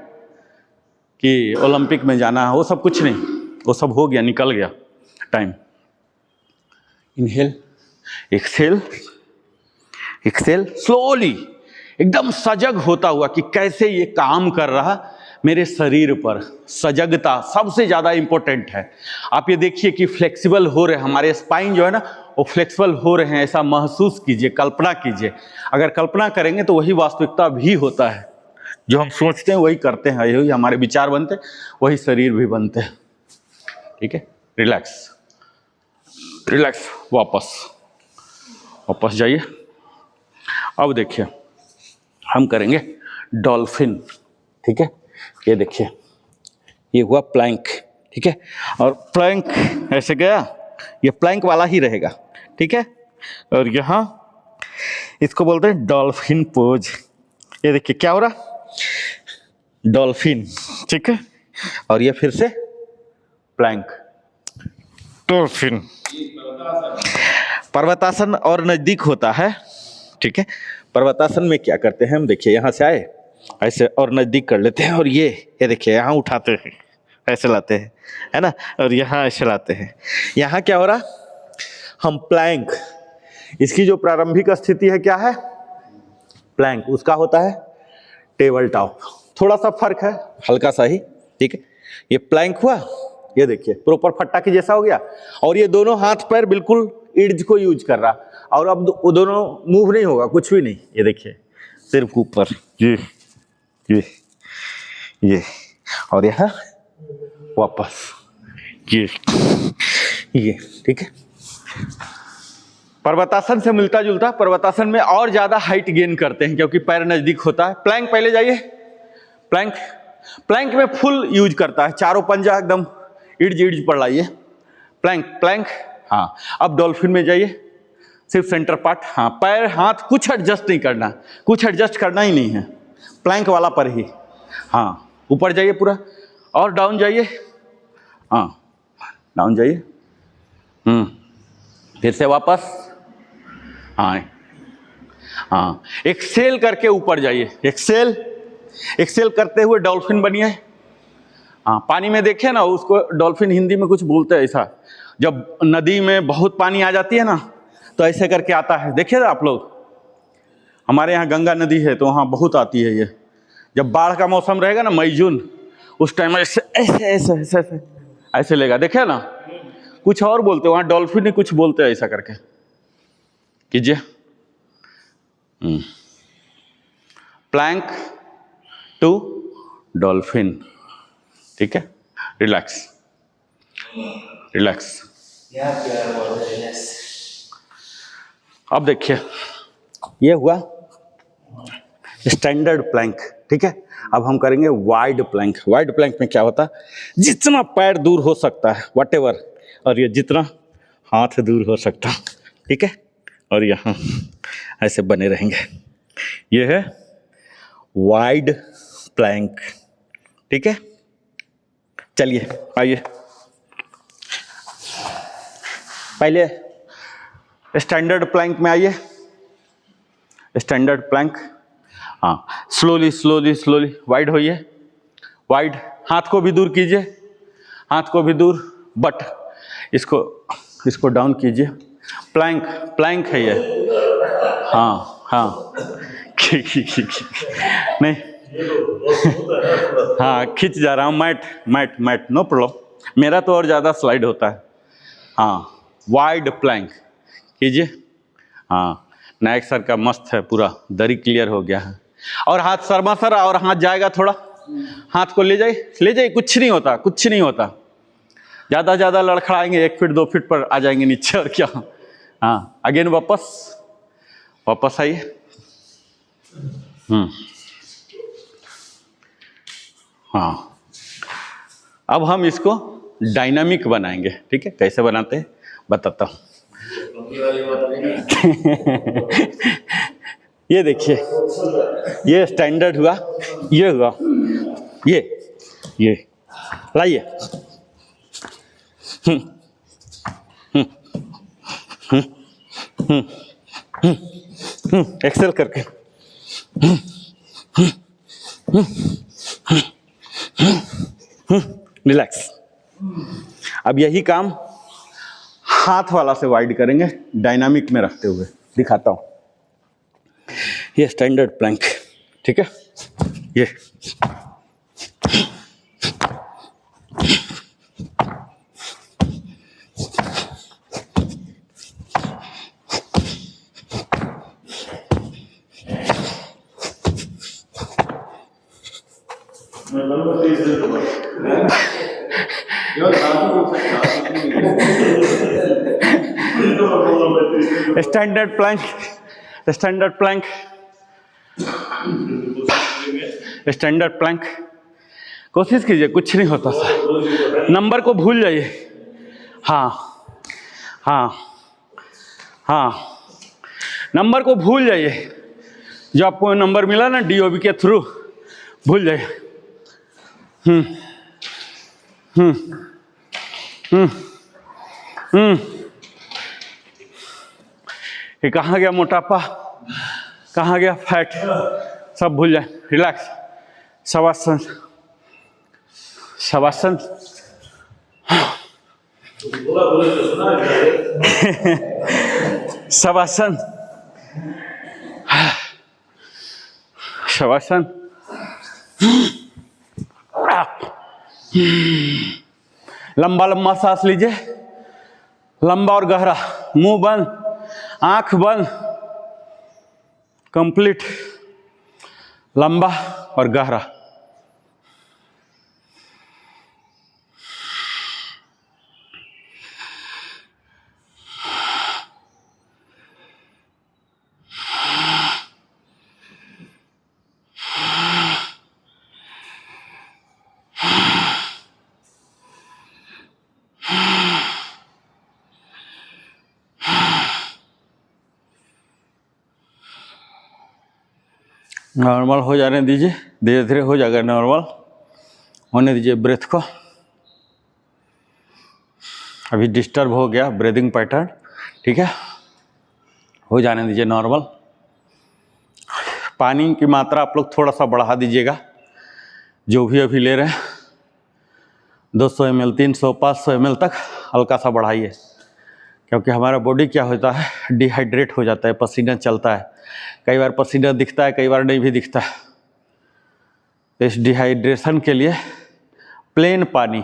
कि ओलंपिक में जाना है, वो सब कुछ नहीं, वो सब हो गया, निकल गया टाइम। इनहेल, एक्सेल, स्लोली, एकदम सजग होता हुआ कि कैसे ये काम कर रहा मेरे शरीर पर। सजगता सबसे ज़्यादा इंपॉर्टेंट है। आप ये देखिए कि फ्लेक्सिबल हो रहे हैं, हमारे स्पाइन जो है ना, वो फ्लेक्सिबल हो रहे हैं, ऐसा महसूस कीजिए, कल्पना कीजिए। अगर कल्पना करेंगे तो वही वास्तविकता भी होता है, जो हम सोचते हैं वही करते हैं, यही हमारे विचार बनते हैं, वही शरीर भी बनते हैं, ठीक है। रिलैक्स, वापस जाइए। अब देखिए, हम करेंगे डॉल्फिन, ठीक है। ये देखिए, ये हुआ प्लैंक, ठीक है। और प्लैंक ऐसे गया, ये प्लैंक वाला ही रहेगा, ठीक है। और यहाँ इसको बोलते हैं डॉल्फिन पोज। ये देखिए क्या हो रहा, डॉल्फिन, ठीक है। और ये फिर से प्लैंक, डॉल्फिन। पर्वतासन और नजदीक होता है, ठीक है। पर्वतासन में क्या करते हैं हम, देखिए यहाँ से आए ऐसे और नजदीक कर लेते हैं, और ये देखिए यहाँ उठाते हैं, ऐसे लाते हैं, है ना, और यहाँ ऐसे लाते हैं। यहाँ क्या हो रहा, हम प्लैंक, इसकी जो प्रारंभिक स्थिति है क्या है, प्लैंक, उसका होता है टेबल टॉप। थोड़ा सा फर्क है, हल्का सा ही, ठीक है। ये प्लैंक हुआ, ये देखिए प्रॉपर फट्टा की जैसा हो गया, और ये दोनों हाथ पैर बिल्कुल इर्ज को यूज कर रहा, और अब वो दोनों मूव नहीं होगा, कुछ भी नहीं, ये देखिए सिर्फ ऊपर, ये और यहाँ वापस ये, ठीक है। पर्वतासन से मिलता जुलता, पर्वतासन में और ज्यादा हाइट गेन करते हैं क्योंकि पैर नजदीक होता है। प्लैंक पहले जाइए, प्लैंक में फुल यूज करता है, चारों पंजा एकदम इर्ज पर लाइए, प्लैंक। हाँ, अब डॉल्फिन में जाइए, सिर्फ सेंटर पार्ट, हाँ, पैर हाथ कुछ एडजस्ट नहीं करना, कुछ एडजस्ट करना ही नहीं है, प्लैंक वाला पर ही। हाँ, ऊपर जाइए पूरा, और डाउन जाइए, हाँ डाउन जाइए, फिर से वापस, हाँ, एक्सेल करके ऊपर जाइए, एक्सेल करते हुए डॉल्फिन बनिए। हाँ, पानी में देखे ना, उसको डॉल्फिन हिंदी में कुछ बोलते हैं ऐसा, जब नदी में बहुत पानी आ जाती है ना तो ऐसे करके आता है, देखिए ना आप लोग, हमारे यहाँ गंगा नदी है तो वहाँ बहुत आती है ये, जब बाढ़ का मौसम रहेगा ना, मई जून, उस टाइम ऐसे ऐसे ऐसे ऐसे ऐसे ऐसे लेगा, देखे ना, कुछ और बोलते वहाँ डॉल्फिन ही कुछ बोलते हैं, ऐसा करके कीजिए। प्लैंक टू डॉल्फिन, ठीक है। रिलैक्स, अब देखिए ये हुआ स्टैंडर्ड प्लैंक, ठीक है। अब हम करेंगे वाइड प्लैंक। वाइड प्लैंक में क्या होता है, जितना पैर दूर हो सकता है व्हाटएवर, और ये जितना हाथ दूर हो सकता, ठीक है, और यहाँ ऐसे बने रहेंगे। ये है वाइड प्लैंक, ठीक है। चलिए आइए, पहले स्टैंडर्ड प्लैंक में आइए, स्टैंडर्ड प्लैंक। हाँ, स्लोली वाइड होइए, वाइड, हाथ को भी दूर कीजिए, हाथ को भी दूर, बट इसको डाउन कीजिए। प्लैंक है ये, हाँ नहीं, हाँ खिंच जा रहा हूँ, मैट नो प्रॉब्लम, मेरा तो और ज़्यादा स्लाइड होता है। हाँ, वाइड प्लैंक कीजिए। हाँ, नायक सर का मस्त है, पूरा दरी क्लियर हो गया है। और हाथ शर्मा सर, और हाथ जाएगा थोड़ा, हाथ को ले जाइए, कुछ नहीं होता, ज़्यादा लड़खड़ाएंगे 1 फीट 2 फीट पर आ जाएंगे नीचे, और क्या। हाँ, अगेन वापस आइए। हाँ, अब हम इसको डायनामिक बनाएंगे, ठीक है। कैसे बनाते हैं बताता हूँ। ये देखिए, ये स्टैंडर्ड हुआ, ये हुआ, ये लाइए, एक्सेल करके, रिलैक्स। अब यही काम हाथ वाला से वाइड करेंगे, डायनामिक में रखते हुए दिखाता हूं। ये स्टैंडर्ड प्लैंक, ठीक है। ये स्टैंडर्ड प्लैंक, स्टैंडर्ड प्लैंक कोशिश कीजिए, कुछ नहीं होता सर। नंबर को भूल जाइए। हाँ हाँ हाँ, नंबर को भूल जाइए। जो आपको नंबर मिला ना DOB के थ्रू, भूल जाइए। ये कहाँ गया मोटापा, कहाँ गया फैट, सब भूल जाए। रिलैक्स। शवासन, शवासन। शवासन, शवासन। लंबा लंबा सांस लीजिए, लंबा और गहरा। मुंह बंद, आंख बंद, कंप्लीट लंबा और गहरा। नॉर्मल हो जाने दीजिए, धीरे धीरे हो जाएगा नॉर्मल। होने दीजिए ब्रेथ को। अभी डिस्टर्ब हो गया ब्रीदिंग पैटर्न, ठीक है, हो जाने दीजिए नॉर्मल। पानी की मात्रा आप लोग थोड़ा सा बढ़ा दीजिएगा, जो भी अभी ले रहे हैं 200 ml, 300, 500 ml तक हल्का सा बढ़ाइए, क्योंकि हमारा बॉडी क्या होता है, डिहाइड्रेट हो जाता है, पसीना चलता है। कई बार पसीना दिखता है, कई बार नहीं भी दिखता है। तो इस डिहाइड्रेशन के लिए प्लेन पानी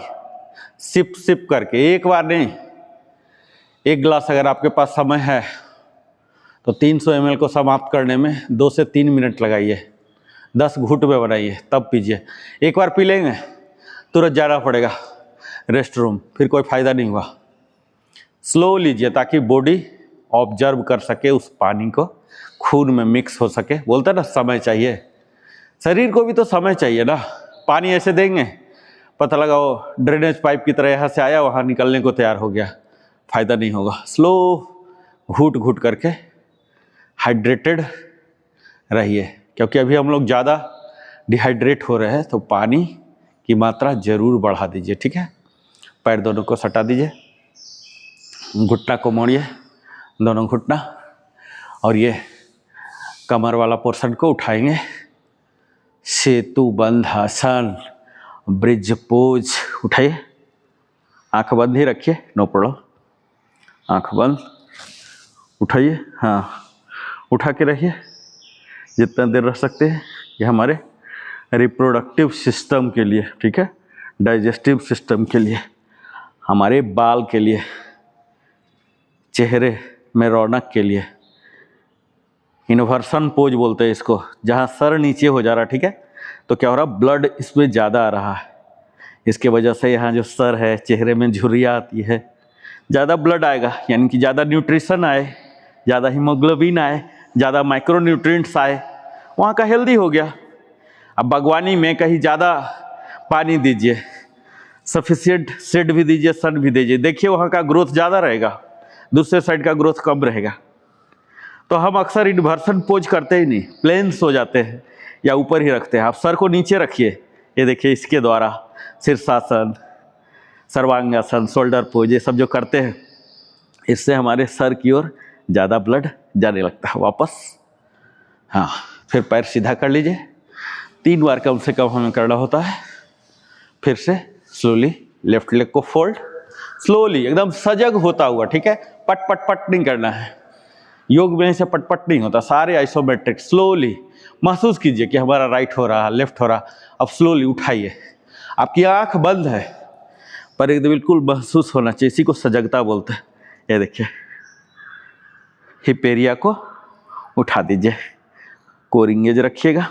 सिप सिप करके, एक बार नहीं, एक गिलास अगर आपके पास समय है तो 300 ml को समाप्त करने में 2 से 3 मिनट लगाइए। 10 घूंट में बनाइए, तब पीजिए। एक बार पी लेंगे तुरंत जाना पड़ेगा रेस्ट रूम, फिर कोई फायदा नहीं हुआ। स्लो लीजिए ताकि बॉडी ऑब्जर्व कर सके उस पानी को, खून में मिक्स हो सके। बोलते ना समय चाहिए, शरीर को भी तो समय चाहिए ना। पानी ऐसे देंगे, पता लगा वो ड्रेनेज पाइप की तरह यहाँ से आया, वहाँ निकलने को तैयार हो गया, फायदा नहीं होगा। स्लो घूट घूट करके हाइड्रेटेड रहिए, क्योंकि अभी हम लोग ज़्यादा डिहाइड्रेट हो रहे हैं, तो पानी की मात्रा जरूर बढ़ा दीजिए, ठीक है। पैर दोनों को सटा दीजिए, घुटना को मोड़िए, दोनों घुटना, और ये कमर वाला पोर्शन को उठाएंगे। सेतु बंध आसन, ब्रिज पोज, उठाइए, आंख बंद ही रखिए, नो प्रॉब्लम, आंख बंद, उठाइए, हाँ उठा के रहिए जितना देर रह सकते हैं। ये हमारे रिप्रोडक्टिव सिस्टम के लिए, ठीक है, डाइजेस्टिव सिस्टम के लिए, हमारे बाल के लिए, चेहरे में रौनक के लिए। इन्वर्सन पोज बोलते हैं इसको, जहाँ सर नीचे हो जा रहा है, ठीक है, तो क्या हो रहा, ब्लड इसमें ज़्यादा आ रहा है, इसके वजह से यहाँ जो सर है, चेहरे में झुर्रियाँ आती है, ज़्यादा ब्लड आएगा, यानी कि ज़्यादा न्यूट्रिशन आए, ज़्यादा हीमोग्लोबिन आए, ज़्यादा माइक्रोन्यूट्रिएंट्स आए, वहाँ का हेल्दी हो गया। अब बागवानी में कहीं ज़्यादा पानी दीजिए, सफिशिएंट शेड भी दीजिए, सन भी दीजिए, देखिए वहाँ का ग्रोथ ज़्यादा रहेगा, दूसरे साइड का ग्रोथ कम रहेगा। तो हम अक्सर इन्वर्सन पोज करते ही नहीं, प्लेन सो जाते हैं या ऊपर ही रखते हैं। आप सर को नीचे रखिए, ये देखिए इसके द्वारा शीर्षासन, सर्वांगासन, शोल्डर पोज, ये सब जो करते हैं, इससे हमारे सर की ओर ज़्यादा ब्लड जाने लगता है वापस। हाँ, फिर पैर सीधा कर लीजिए, 3 बार कम से कम हमें करना होता है। फिर से स्लोली लेफ्ट लेग को फोल्ड, स्लोली एकदम सजग होता हुआ, ठीक है, पट पट पट नहीं करना है। योग में ऐसे पटपट नहीं होता, सारे आइसोमेट्रिक। स्लोली महसूस कीजिए कि हमारा राइट हो रहा, लेफ्ट हो रहा। अब स्लोली उठाइए, आपकी आंख बंद है पर एकदम बिल्कुल महसूस होना चाहिए, इसी को सजगता बोलते हैं। ये देखिए, हिप एरिया को उठा दीजिए, कोर इंगेज रखिएगा,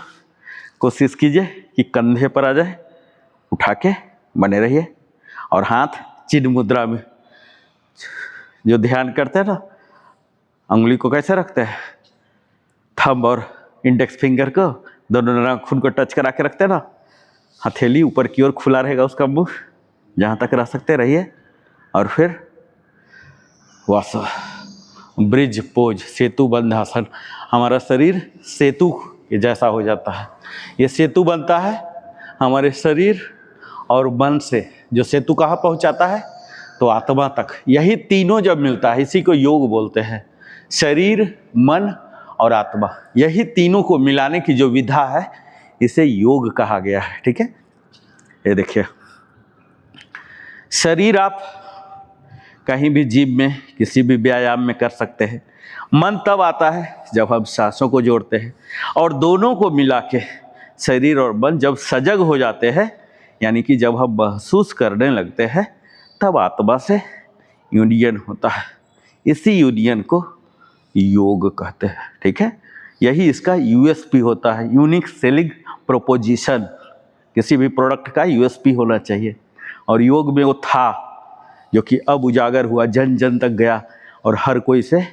कोशिश कीजिए कि कंधे पर आ जाए, उठा के बने रहिए। और हाथ चिन्ह मुद्रा में, जो ध्यान करते हैं ना, अंगुली को कैसे रखते हैं, थंब और इंडेक्स फिंगर को दोनों नाखून को टच करा के रखते हैं ना, हथेली ऊपर की ओर खुला रहेगा उसका मुंह, जहाँ तक रह सकते रहिए। और फिर वास ब्रिज पोज, सेतु बंधासन। हमारा शरीर सेतु के जैसा हो जाता है। ये सेतु बनता है हमारे शरीर और मन से। जो सेतु कहाँ पहुँचाता है? तो आत्मा तक। यही तीनों जब मिलता है, इसी को योग बोलते हैं। शरीर, मन और आत्मा, यही तीनों को मिलाने की जो विधा है, इसे योग कहा गया है। ठीक है, ये देखिए, शरीर आप कहीं भी जिम में, किसी भी व्यायाम में कर सकते हैं। मन तब आता है जब हम सांसों को जोड़ते हैं, और दोनों को मिला के शरीर और मन जब सजग हो जाते हैं, यानी कि जब हम महसूस करने लगते हैं, तब आत्मा से यूनियन होता है। इसी यूनियन को योग कहते हैं। ठीक है, यही इसका यूएसपी होता है, यूनिक सेलिंग प्रोपोजिशन। किसी भी प्रोडक्ट का यूएसपी होना चाहिए, और योग में वो था जो कि अब उजागर हुआ, जन जन तक गया, और हर कोई इसे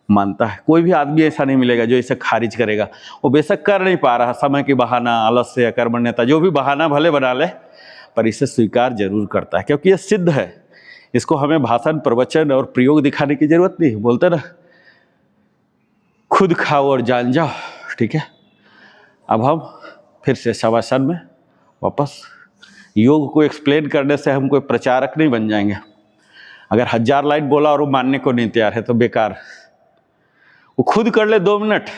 मानता है। कोई भी आदमी ऐसा नहीं मिलेगा जो इसे खारिज करेगा। वो बेशक कर नहीं पा रहा, समय की बहाना, आलस्य या कर्मण्यता, जो भी बहाना भले बना ले, पर इसे स्वीकार जरूर करता है, क्योंकि ये सिद्ध है। इसको हमें भाषण, प्रवचन और प्रयोग दिखाने की जरूरत नहीं। बोलते ना, खुद खाओ और जान जाओ। ठीक है, अब हम फिर से शवासन में वापस। योग को एक्सप्लेन करने से हम कोई प्रचारक नहीं बन जाएंगे। अगर 1000 लाइन बोला और वो मानने को नहीं तैयार है तो बेकार। वो खुद कर ले 2 मिनट,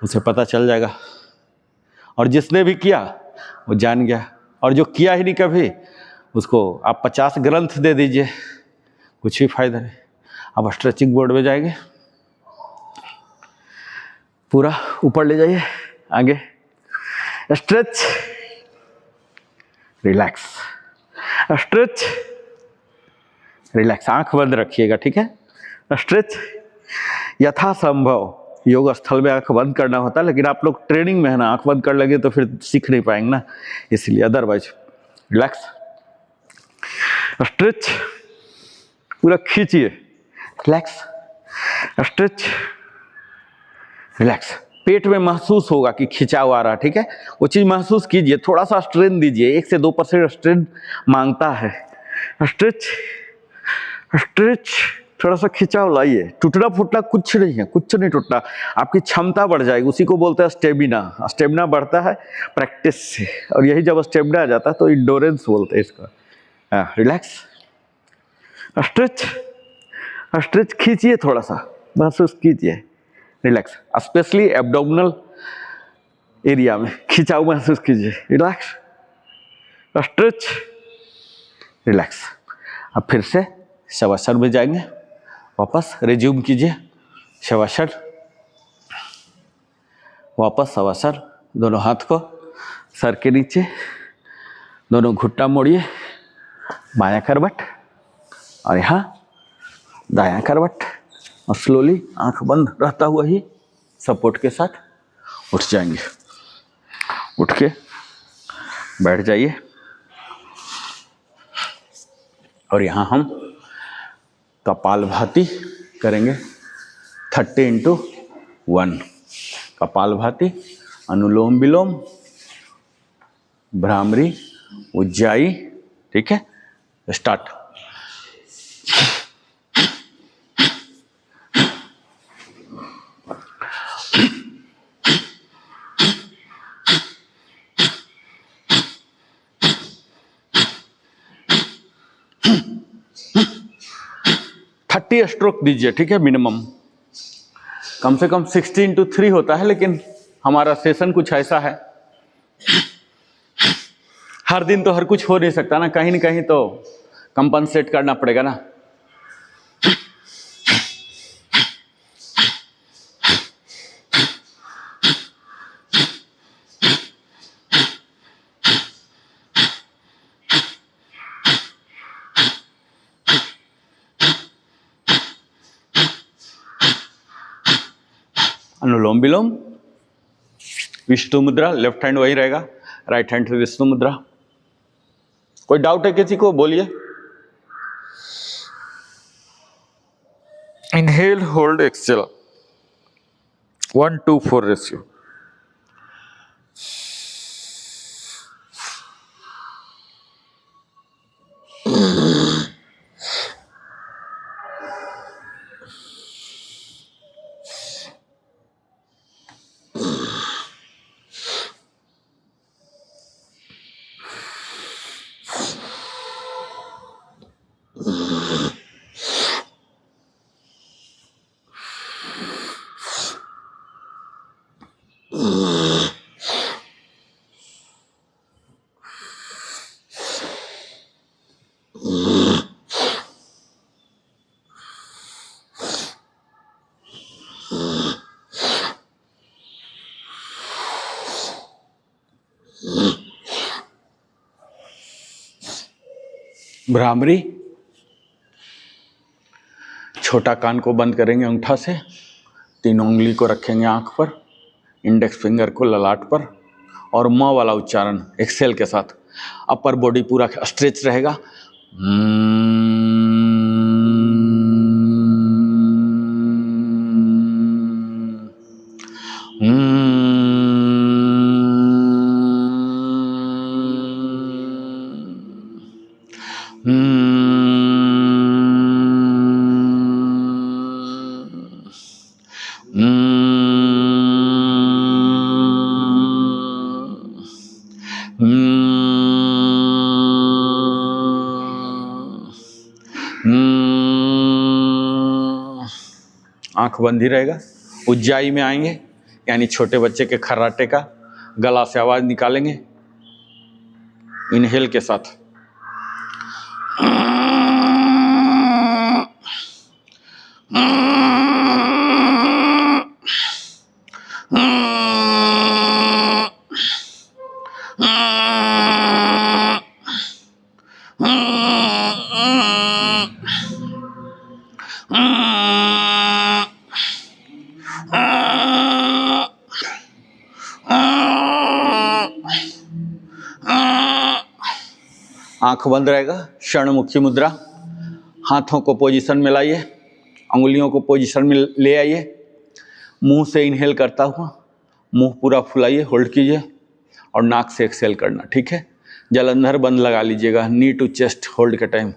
उसे पता चल जाएगा। और जिसने भी किया वो जान गया, और जो किया ही नहीं कभी, उसको आप 50 ग्रंथ दे दीजिए, कुछ भी फायदा नहीं। अब स्ट्रेचिंग बोर्ड में जाएंगे, पूरा ऊपर ले जाइए, आगे स्ट्रेच, रिलैक्स, स्ट्रेच, रिलैक्स। आंख बंद रखिएगा। ठीक है, स्ट्रेच। यथासंभव योग स्थल में आंख बंद करना होता है, लेकिन आप लोग ट्रेनिंग में है ना, आंख बंद कर लगे तो फिर सीख नहीं पाएंगे ना, इसलिए। अदरवाइज रिलैक्स, स्ट्रेच, पूरा खींचिए, रिलैक्स, स्ट्रेच, रिलैक्स। पेट में महसूस होगा कि खिंचाव आ रहा है। ठीक है, वो चीज़ महसूस कीजिए, थोड़ा सा स्ट्रेन दीजिए। 1 से 2% स्ट्रेन मांगता है। स्ट्रेच, स्ट्रेच, थोड़ा सा खिंचाव लाइए। टूटना फूटना कुछ नहीं है, कुछ नहीं टूटना। आपकी क्षमता बढ़ जाएगी, उसी को बोलते हैं स्टेमिना। स्टेमिना बढ़ता है प्रैक्टिस से, और यही जब स्टेमिना आ जाता है तो इंडोरेंस बोलते हैं इसका। रिलैक्स, स्ट्रेच, स्ट्रेच, खींचिए, थोड़ा सा महसूस कीजिए, रिलैक्स। स्पेशली एब्डोमिनल एरिया में खिंचाव महसूस कीजिए, रिलैक्स, स्ट्रेच, रिलैक्स। अब फिर से शवासन में जाएंगे, वापस रिज्यूम कीजिए शवासन, वापस शवासन। दोनों हाथ को सर के नीचे, दोनों घुटना मोड़िए, बायां करवट, और यहाँ दायां करवट, और स्लोली आंख बंद रहता हुआ ही सपोर्ट के साथ उठ जाएंगे। उठ के बैठ जाइए, और यहाँ हम कपालभाति करेंगे 30x1। कपालभाति, अनुलोम विलोम, भ्रामरी, उज्जाई। ठीक है, स्टार्ट। स्ट्रोक दीजिए। ठीक है, मिनिमम कम से कम 16x3 होता है, लेकिन हमारा सेशन कुछ ऐसा है, हर दिन तो हर कुछ हो नहीं सकता ना, कहीं न कहीं तो कंपनसेट करना पड़ेगा ना। अनुलोम विलोम, विष्णु मुद्रा, लेफ्ट हैंड वही रहेगा, राइट हैंड से विष्णु मुद्रा। कोई डाउट है किसी को? बोलिए। Inhale, hold, exhale, 1:4 ratio. Bhramari, छोटा कान को बंद करेंगे अंगूठा से, 3 उंगली को रखेंगे आंख पर, इंडेक्स फिंगर को ललाट पर, और म वाला उच्चारण एक्सेल के साथ। अपर बॉडी पूरा स्ट्रेच रहेगा। आंख बंद ही रहेगा। उज्जाई में आएंगे, यानी छोटे बच्चे के खर्राटे का गला से आवाज निकालेंगे इनहेल के साथ। आंख बंद रहेगा। क्षणमुखी मुद्रा, हाथों को पोजीशन में लाइए, अंगुलियों को पोजीशन में ले आइए, मुंह से इनहेल करता हुआ मुंह पूरा फुलाइए, होल्ड कीजिए, और नाक से एक्सहेल करना। ठीक है, जलंधर बंद लगा लीजिएगा नी टू चेस्ट होल्ड के टाइम।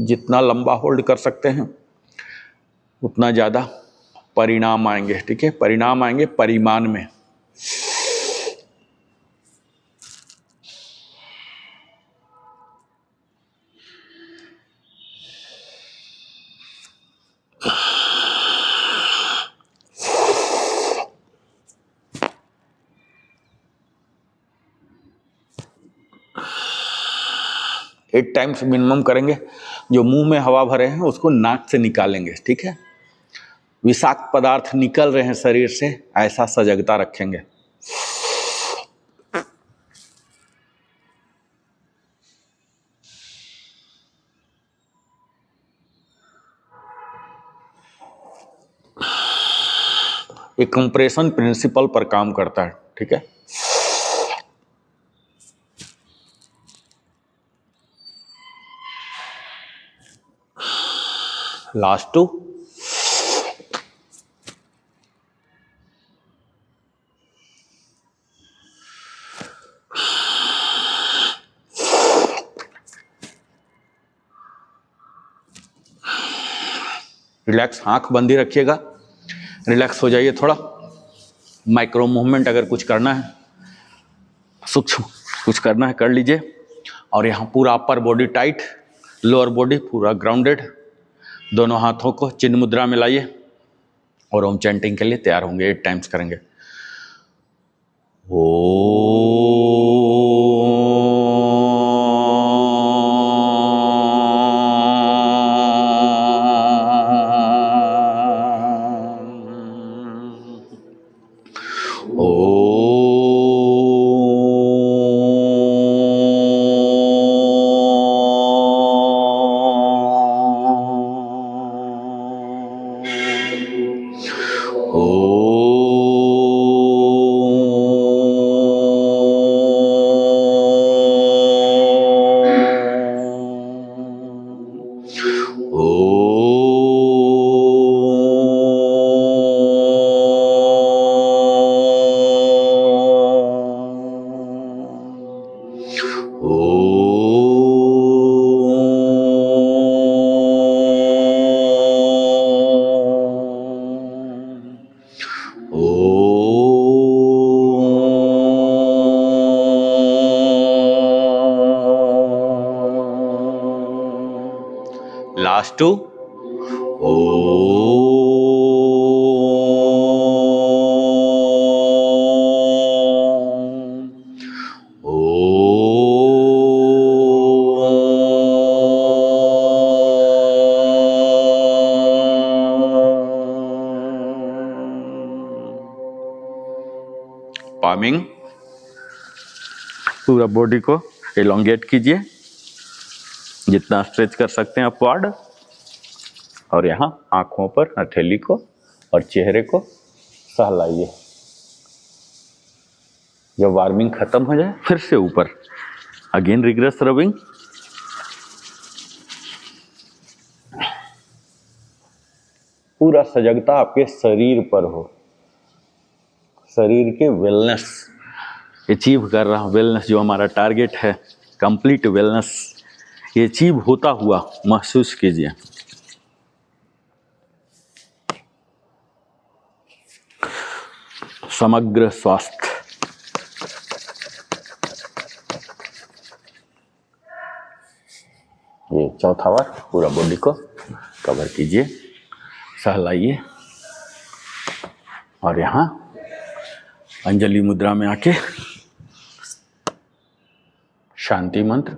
जितना लंबा होल्ड कर सकते हैं उतना ज़्यादा परिणाम आएंगे। ठीक है, परिणाम आएंगे परिमाण में। एट टाइम्स मिनिमम करेंगे। जो मुंह में हवा भरे हैं उसको नाक से निकालेंगे। ठीक है, विषाक्त पदार्थ निकल रहे हैं शरीर से, ऐसा सजगता रखेंगे। ये कंप्रेशन प्रिंसिपल पर काम करता है। ठीक है, लास्ट 2। रिलैक्स, आंख बंद ही रखिएगा, रिलैक्स हो जाइए थोड़ा। माइक्रो मूवमेंट अगर कुछ करना है, सूक्ष्म कुछ करना है, कर लीजिए। और यहाँ पूरा upper body tight, lower body पूरा ग्राउंडेड। दोनों हाथों को चिन्ह मुद्रा में लाइए और ओम चैंटिंग के लिए तैयार होंगे। 8 टाइम्स करेंगे। लास्ट टू ओ। पामिंग, पूरा बॉडी को एलोंगेट कीजिए जितना स्ट्रेच कर सकते हैं अपवर्ड, और यहाँ आंखों पर हथेली को और चेहरे को सहलाइए। जब वार्मिंग खत्म हो जाए फिर से ऊपर अगेन रिग्रेस रबिंग। पूरा सजगता आपके शरीर पर हो, शरीर के वेलनेस अचीव कर रहा हूँ। वेलनेस जो हमारा टारगेट है, कंप्लीट वेलनेस, ये अचीव होता हुआ महसूस कीजिए। समग्र स्वास्थ्य। ये चौथा बार पूरा बॉडी को कवर कीजिए, सहलाइए, और यहाँ अंजलि मुद्रा में आके शांति मंत्र,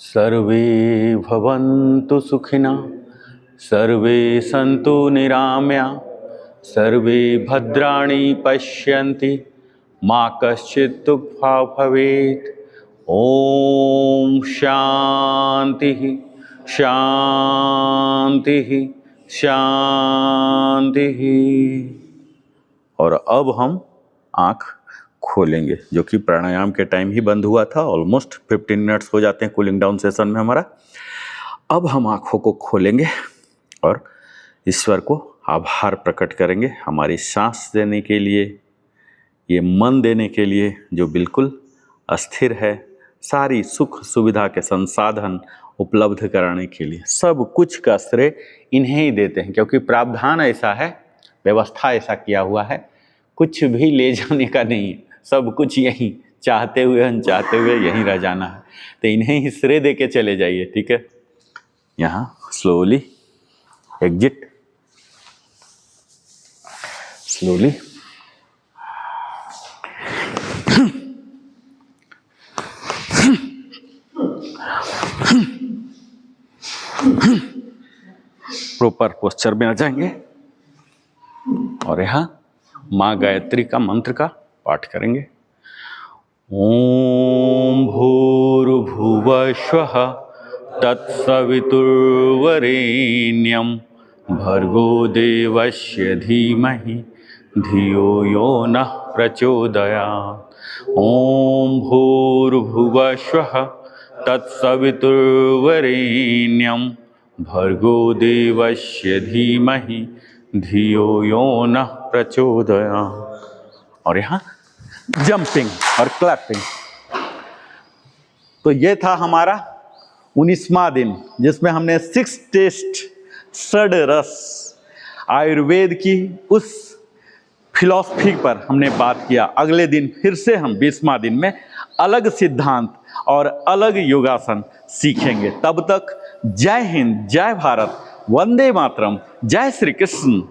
सर्वे भवन्तु सुखिना, सर्वे सन्तु निरामया, सर्वे भद्राणि पश्यन्ति, मा कश्चित् दुःखभाग् भवेत्। ओम शांति शांति शांति। और अब हम आँख खोलेंगे, जो कि प्राणायाम के टाइम ही बंद हुआ था। ऑलमोस्ट 15 मिनट्स हो जाते हैं कूलिंग डाउन सेशन में हमारा। अब हम आँखों को खोलेंगे और ईश्वर को आभार प्रकट करेंगे हमारी सांस देने के लिए, ये मन देने के लिए जो बिल्कुल अस्थिर है, सारी सुख सुविधा के संसाधन उपलब्ध कराने के लिए। सब कुछ का श्रेय इन्हें ही देते हैं, क्योंकि प्रावधान ऐसा है, व्यवस्था ऐसा किया हुआ है, कुछ भी ले जाने का नहीं है, सब कुछ यहीं चाहते हुए अनचाहते हुए यहीं रह जाना है। तो इन्हें ही श्रेय दे के चले जाइए, ठीक है। यहाँ slowly exit, slowly proper posture में आ जाएंगे और यहाँ माँ गायत्री का मंत्र का पाठ करेंगे। ओम भूर्भुवस्वः तत्सवितुर्वरेण्यं भर्गो देवस्य धीमहि धियो यो नः प्रचोदयात्। ओम भूर्भुवस्वः तत्सवितुर्वरेण्यं भर्गो देवस्य धीमहि धियो यो नः प्रचोदयात्। और यहाँ जंपिंग और क्लैपिंग। तो ये था हमारा 19वां दिन, जिसमें हमने 6 टेस्ट षड रस आयुर्वेद की उस फिलॉसफी पर हमने बात किया। अगले दिन फिर से हम 20वां दिन में अलग सिद्धांत और अलग योगासन सीखेंगे। तब तक जय हिंद, जय भारत, वंदे मातरम, जय श्री कृष्ण।